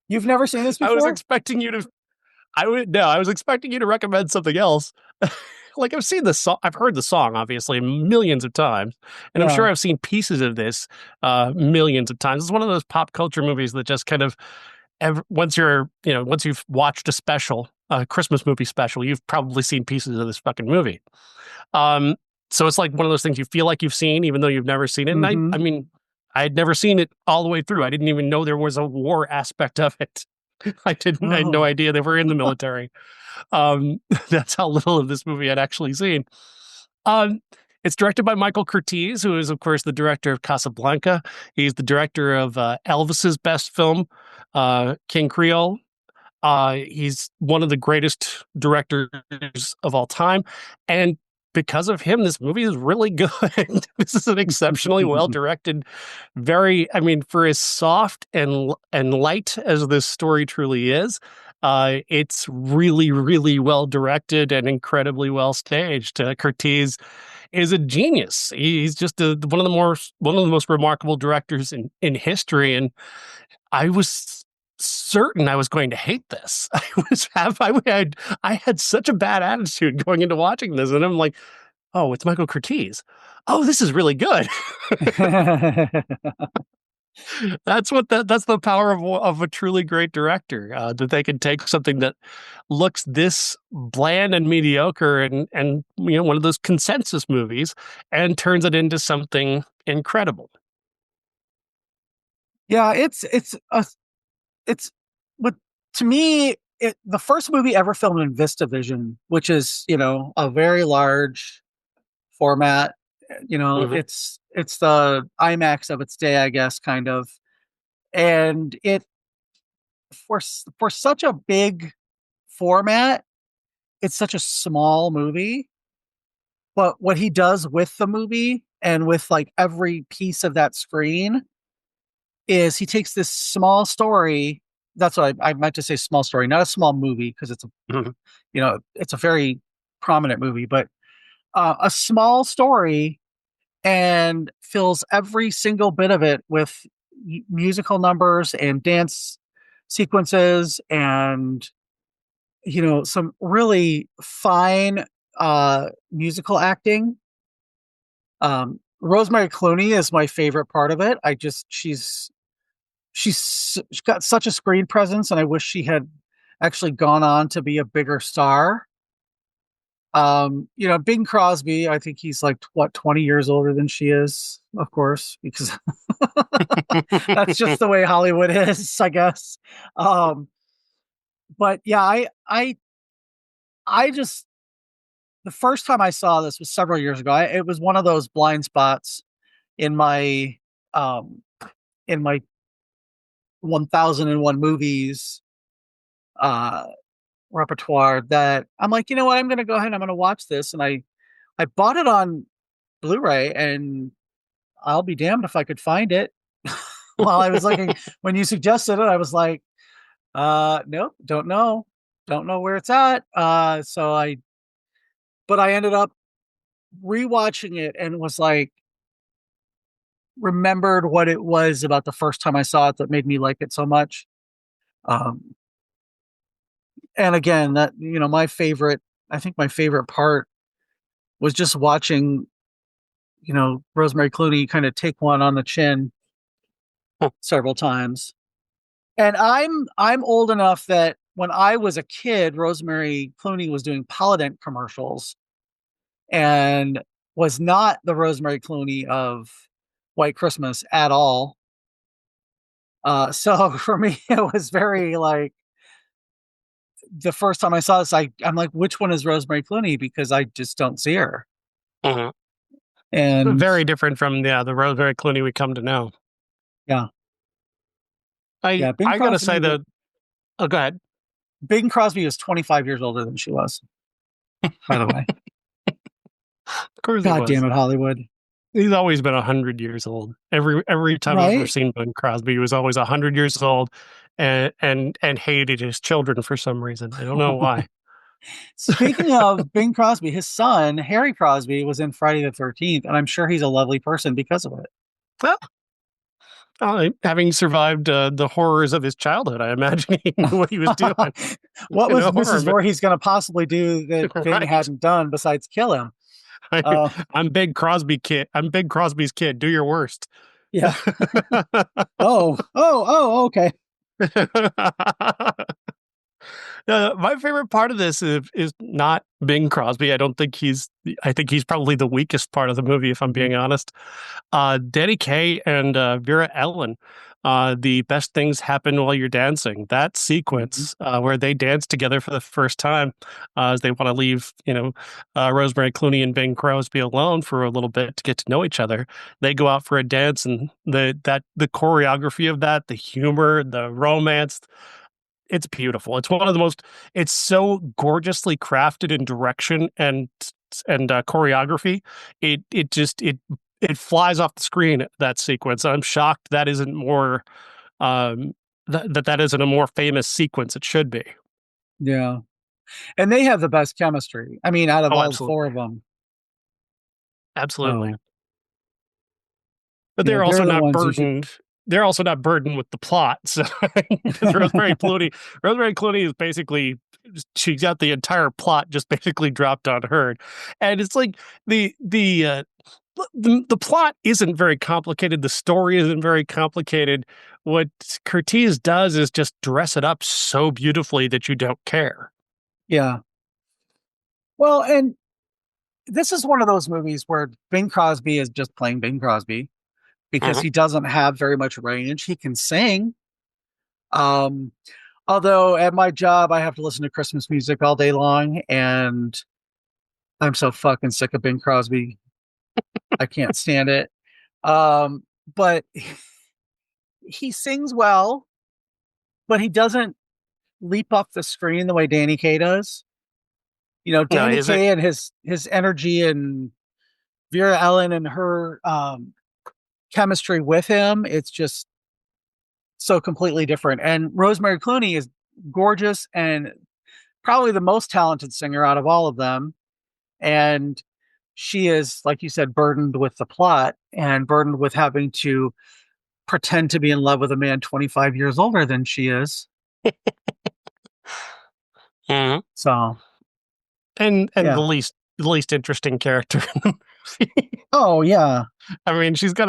You've never seen this I was before? expecting you to. I was expecting you to recommend something else. Like I've seen the song, I've heard the song obviously millions of times, and I'm sure Yeah. I've seen pieces of this millions of times. It's one of those pop culture movies that just kind of once you've watched a Christmas movie special, you've probably seen pieces of this fucking movie. Um, so it's like one of those things you feel like you've seen, even though you've never seen it. And Mm-hmm. I mean, I had never seen it all the way through. I didn't even know there was a war aspect of it. I had no Oh. idea they were in the military. Um, that's how little of this movie I'd actually seen. Um, it's directed by Michael Curtiz, who is, of course, the director of Casablanca. He's the director of Elvis's best film, King Creole. He's one of the greatest directors of all time. And because of him, this movie is really good. This is an exceptionally well directed, I mean, for as soft and light as this story truly is, it's really, really well directed and incredibly well staged. Curtiz is a genius. He's just one of the most remarkable directors in history. And I was certain I was going to hate this. I had such a bad attitude going into watching this, and I'm like, oh, it's Michael Curtiz. Oh, this is really good. That's the power of a truly great director, that they can take something that looks this bland and mediocre and one of those consensus movies and turns it into something incredible. Yeah, it's what to me the first movie ever filmed in VistaVision, which is a very large format. Hmm. It's the IMAX of its day, I guess, kind of. And it for such a big format, it's such a small movie. But what he does with the movie and with like every piece of that screen is he takes this small story. That's what I meant to say, small story, not a small movie, because it's a, Mhm. it's a very prominent movie, but a small story, and fills every single bit of it with musical numbers and dance sequences, and some really fine musical acting. Rosemary Clooney is my favorite part of it. She's got such a screen presence, and I wish she had actually gone on to be a bigger star. Bing Crosby, I think he's like what, 20 years older than she is, of course, because that's just the way Hollywood is, I guess. Um, but yeah, I just the first time I saw this was several years ago. It was one of those blind spots in my um in my 1001 movies uh repertoire, that I'm like, you know what, I'm gonna go ahead and I'm gonna watch this. And I bought it on Blu-ray, and I'll be damned if I could find it. While I was looking, when you suggested it, I was like, nope, don't know where it's at. But I ended up rewatching it and was like, remembered what it was about the first time I saw it that made me like it so much. Um, and again, that, I think my favorite part was just watching, Rosemary Clooney kind of take one on the chin several times. And I'm old enough that when I was a kid, Rosemary Clooney was doing Polident commercials, and was not the Rosemary Clooney of White Christmas at all. So for me, it was very like, the first time I saw this, I'm like, which one is Rosemary Clooney? Because I just don't see her. Mhm. And Very different from the Rosemary Clooney we come to know. yeah, I yeah, I gotta say that. Oh, go ahead. Bing Crosby was 25 years older than she was, by the way. Of course he God was. damn it, Hollywood. He's always been 100 years old. Every time I've ever Right? seen Bing Crosby, he was always 100 years old, and hated his children for some reason. I don't know why. Speaking of Bing Crosby, his son, Harry Crosby, was in Friday the 13th, and I'm sure he's a lovely person because of it. Well, having survived the horrors of his childhood, I imagine he knew what he was doing What in was a horror Mrs. movie. Voorhees going to possibly do that Bing Right. hadn't done besides kill him? I, Uh, I'm Big Crosby kid. I'm Big Crosby's kid. Do your worst. yeah. Oh, okay. My favorite part of this is not Bing Crosby. I think he's probably the weakest part of the movie, if I'm being honest. Danny Kaye and Vera Ellen. The best things happen while you're dancing. That Mhm. sequence where they dance together for the first time, as they want to leave, Rosemary Clooney and Bing Crosby alone for a little bit to get to know each other. They go out for a dance, and the choreography of that, the humor, the romance, it's beautiful. It's one of the most. It's so gorgeously crafted in direction and choreography. It flies off the screen, that sequence. I'm shocked that isn't more um that isn't a more famous sequence. It should be. Yeah. And they have the best chemistry. I mean, out of Oh, all four absolutely, of them. absolutely. So, But yeah, they're also they're the not ones you should. burdened. They're also not burdened with the plot. So, because Rosemary Clooney is basically, she got the entire plot just basically dropped on her, and it's like the plot isn't very complicated. The story isn't very complicated. What Curtiz does is just dress it up so beautifully that you don't care. Yeah. Well, and this is one of those movies where Bing Crosby is just playing Bing Crosby because Mhm. he doesn't have very much range. He can sing. Um, Although at my job, I have to listen to Christmas music all day long, and I'm so fucking sick of Bing Crosby. I can't stand it. But he sings well, but he doesn't leap off the screen the way Danny Kaye does. No, Danny is it? Kaye and his energy, and Vera Ellen and her chemistry with him, it's just so completely different. And Rosemary Clooney is gorgeous and probably the most talented singer out of all of them. And she is, like you said, burdened with the plot and burdened with having to pretend to be in love with a man 25 years older than she is. Mhm. So, And yeah. the least interesting character in the movie. Oh, yeah. I mean, she's trying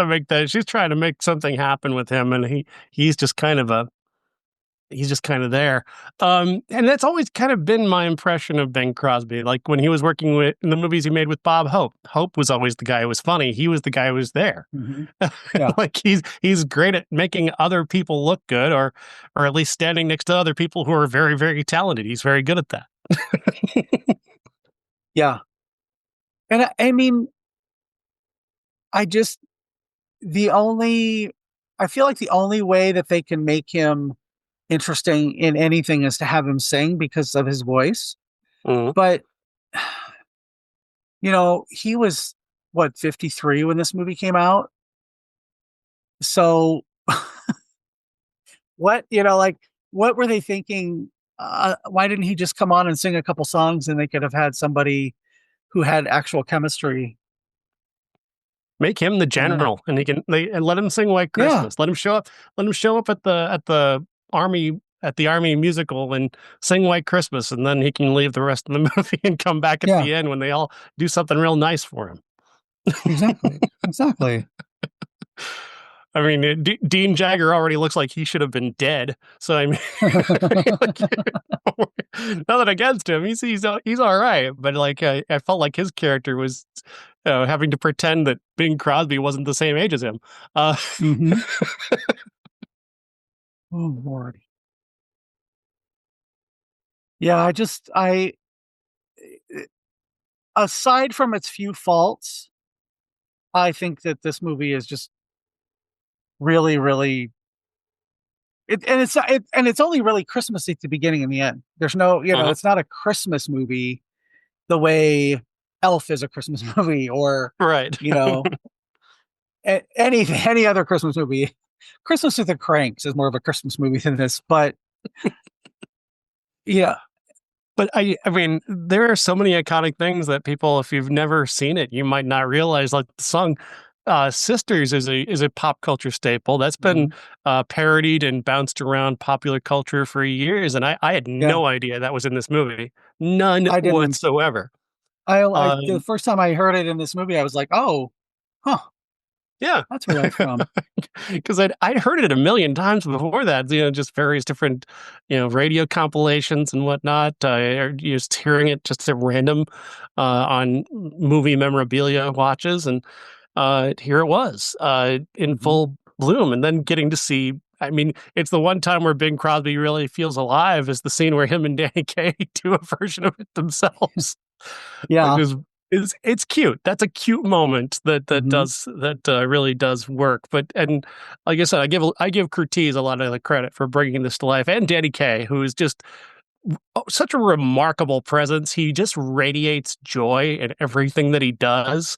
to make something happen with him, and he's just kind of a he's just kind of there. And that's always kind of been my impression of Bing Crosby. Like when he was working with in the movies he made with Bob Hope. Hope was always the guy who was funny. He was the guy who was there. Hmm. Yeah. Like he's great at making other people look good, or at least standing next to other people who are very, very talented. He's very good at that. Yeah. And I mean, I just, the only, I feel like the only way that they can make him interesting in anything is to have him sing because of his voice. Mhm. But, he was what, 53 when this movie came out. So what were they thinking? Why didn't he just come on and sing a couple songs and they could have had somebody who had actual chemistry? Make him the You know? general, and and let him sing White Yeah. Christmas. Let him show up. Let him show up at the army musical and sing White Christmas, and then he can leave the rest of the movie and come back at Yeah. the end when they all do something real nice for him. Exactly. Exactly. I mean, Dean Jagger already looks like he should have been dead. So I mean, like, nothing against him. He's all right, but like I felt like his character was having to pretend that Bing Crosby wasn't the same age as him. Uh, Hmm. Oh Lord. Yeah, I aside from its few faults, I think that this movie is just really, really and it's only really Christmassy at the beginning and the end. There's no, uh-huh. it's not a Christmas movie the way Elf is a Christmas movie, or Right. you know any other Christmas movie. Christmas with the Cranks is more of a Christmas movie than this, but yeah, But I mean, there are so many iconic things that people, if you've never seen it, you might not realize. Like the song "Sisters" is a pop culture staple that's been mhm, parodied and bounced around popular culture for years, and I had yeah. no idea that was in this movie, none I didn't. whatsoever. I the Um, first time I heard it in this movie, I was like, oh, huh, yeah, that's where that's from. because I'd heard it a million times before that. Just various different radio compilations and whatnot. Or just hearing it just at random on movie memorabilia watches, and here it was in Mhm. full bloom. And then getting to see, I mean, it's the one time where Bing Crosby really feels alive is the scene where him and Danny Kaye do a version of it themselves, which Yeah. is it's cute. That's a cute moment Hmm. really does work. But and like I said, I give Curtiz a lot of the credit for bringing this to life, and Danny Kaye, who is just such a remarkable presence. He just radiates joy in everything that he does.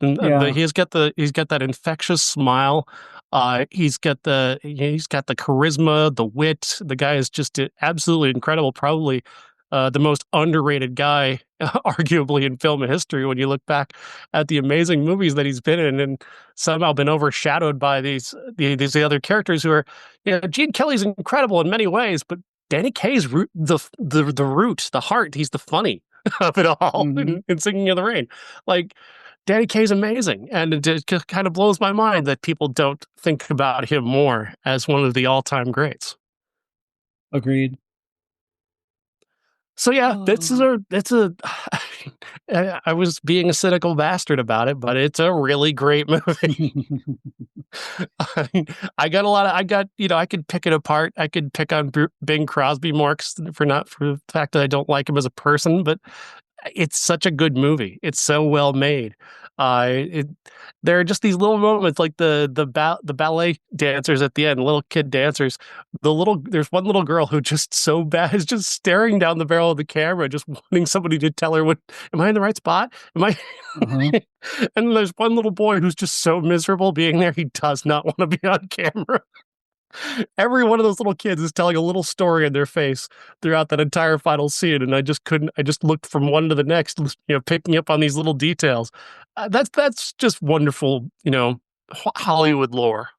And Yeah. he's got that infectious smile. He's got the charisma, the wit. The guy is just absolutely incredible. Probably the most underrated guy, arguably in film history. When you look back at the amazing movies that he's been in, and somehow been overshadowed by these other characters who are, Gene Kelly's incredible in many ways, but Danny Kaye's the root, the heart. He's the funny of it all Hmm. in Singing in the Rain. Like Danny Kaye's amazing, and it just kind of blows my mind that people don't think about him more as one of the all-time greats. Agreed. So yeah, Oh. that's a I was being a cynical bastard about it, but it's a really great movie. I mean, I got, I could pick it apart. I could pick on Bing Crosby more for the fact that I don't like him as a person, but it's such a good movie. It's so well made. It, there are just these little moments, like the ballet dancers at the end, little kid dancers. There's one little girl who just so bad is just staring down the barrel of the camera, just wanting somebody to tell her, "What am I in the right spot? Am I?" And there's one little boy who's just so miserable being there. He does not want to be on camera. Every one of those little kids is telling a little story in their face throughout that entire final scene, and I just couldn't. I just looked from one to the next, picking up on these little details. That's just wonderful, Hollywood lore.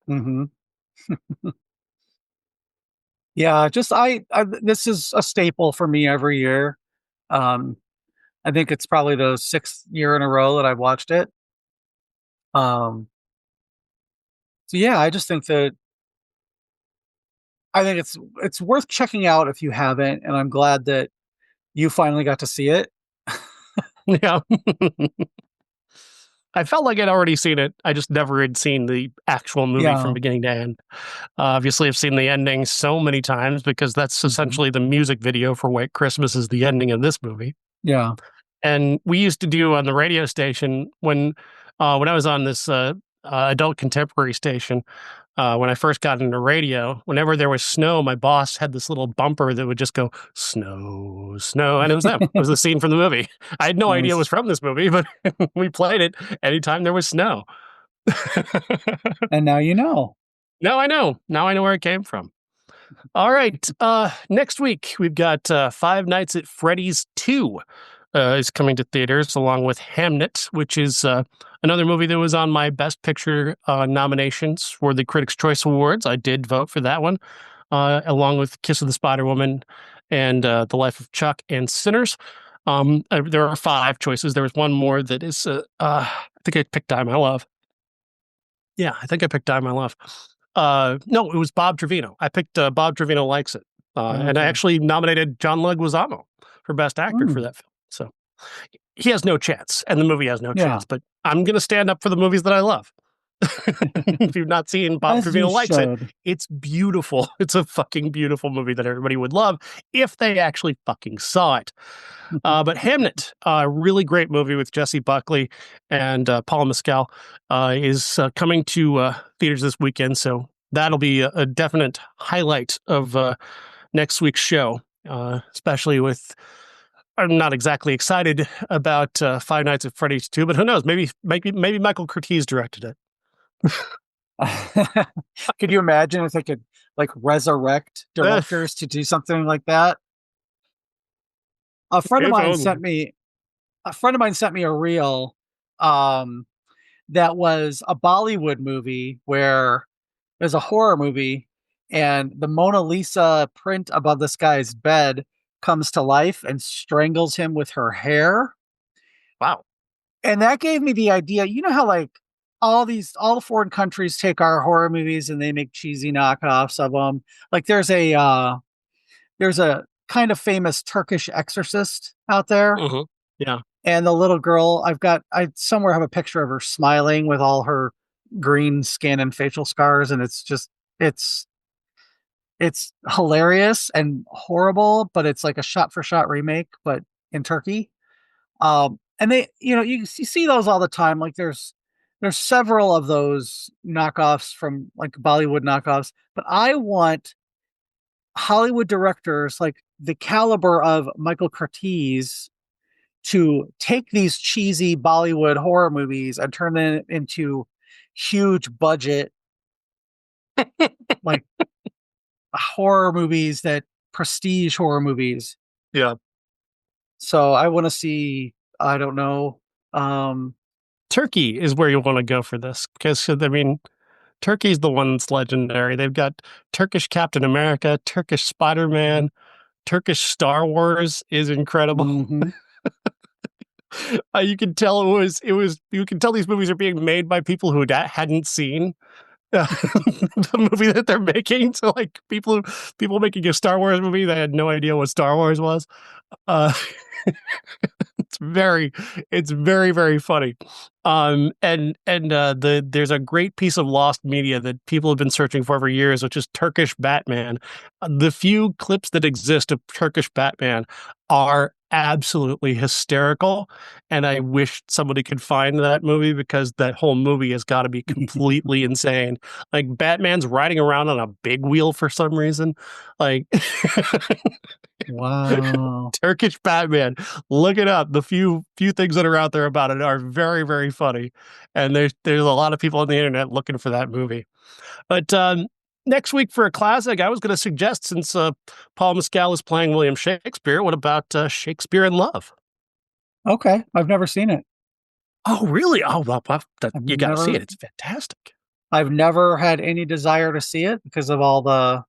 Mm-hmm. Yeah, just I this is a staple for me every year. I think it's probably the 6th year in a row that I've watched it. So yeah, I think it's worth checking out if you haven't, and I'm glad that you finally got to see it. Yeah. I felt like I'd already seen it. I just never had seen the actual movie from beginning to end. Obviously, I've seen the ending so many times because that's essentially the music video for White Christmas is the ending of this movie. Yeah. And we used to do on the radio station when I was on this adult contemporary station, when I first got into radio, whenever there was snow, my boss had this little bumper that would just go, "Snow, snow," and it was them. It was the scene from the movie. I had no idea it was from this movie, but we played it anytime there was snow. And now you know. Now I know. Now I know where it came from. All right. Next week, we've got Five Nights at Freddy's 2 is coming to theaters, along with Hamnet, which is another movie that was on my Best Picture nominations for the Critics' Choice Awards. I did vote for that one, along with Kiss of the Spider Woman and The Life of Chuck and Sinners. There are 5 choices. There was one more that is, I think I picked Die My Love. Yeah, I think I picked Die My Love. No, it was Bob Trevino. I picked Bob Trevino Likes It. And I actually nominated John Leguizamo for Best Actor for that film. So he has no chance, and the movie has no chance. But I'm going to stand up for the movies that I love. If you've not seen Bob Trevino Likes It, it's beautiful. It's a fucking beautiful movie that everybody would love if they actually fucking saw it. But Hamnet, a really great movie with Jesse Buckley and Paul Mescal, is coming to theaters this weekend. So that'll be a definite highlight of next week's show, especially with... I'm not exactly excited about Five Nights at Freddy's 2, but who knows? Maybe Michael Curtiz directed it. Could you imagine if they could resurrect directors to do something like that? A friend of mine sent me a reel that was a Bollywood movie where there's a horror movie and the Mona Lisa print above this guy's bed comes to life and strangles him with her hair. Wow. And that gave me the idea, you know how all the foreign countries take our horror movies and they make cheesy knockoffs of them. There's a kind of famous Turkish exorcist out there. Mm-hmm. Yeah. And the little girl, I somewhere have a picture of her smiling with all her green skin and facial scars. And it's hilarious and horrible, but it's like a shot-for-shot remake, but in Turkey. And they, you see those all the time. There's several of those knockoffs from Bollywood knockoffs, but I want Hollywood directors the caliber of Michael Curtiz to take these cheesy Bollywood horror movies and turn them into huge budget, horror movies, that prestige horror movies. Yeah. So I want to see, I don't know. Turkey is where you want to go for this because, Turkey's the one that's legendary. They've got Turkish Captain America, Turkish Spider-Man, Turkish Star Wars is incredible. Mm-hmm. You can tell you can tell these movies are being made by people who hadn't seen the movie that they're making. So people making a Star Wars movie, they had no idea what Star Wars was. It's very, very funny. There's a great piece of lost media that people have been searching for years, which is Turkish Batman. The few clips that exist of Turkish Batman are absolutely hysterical. And I wish somebody could find that movie because that whole movie has got to be completely insane. Like Batman's riding around on a big wheel for some reason. Like Wow. Turkish Batman. Look it up. The few things that are out there about it are very, very funny. And there's a lot of people on the internet looking for that movie. But next week for a classic, I was going to suggest, since Paul Mescal is playing William Shakespeare, what about Shakespeare in Love? Okay. I've never seen it. Oh, really? Oh, well, you got to see Never it. It's fantastic. I've never had any desire to see it because of all the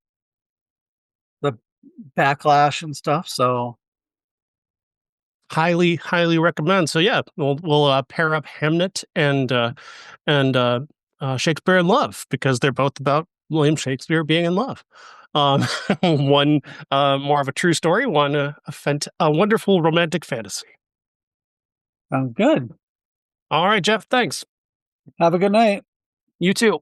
backlash and stuff. So Highly, highly recommend. So yeah, we'll pair up Hamnet and Shakespeare in Love because they're both about William Shakespeare being in love. Um, one more of a true story, one a wonderful romantic fantasy. sounds good. All right, Jeff. Thanks. Have a good night. You too.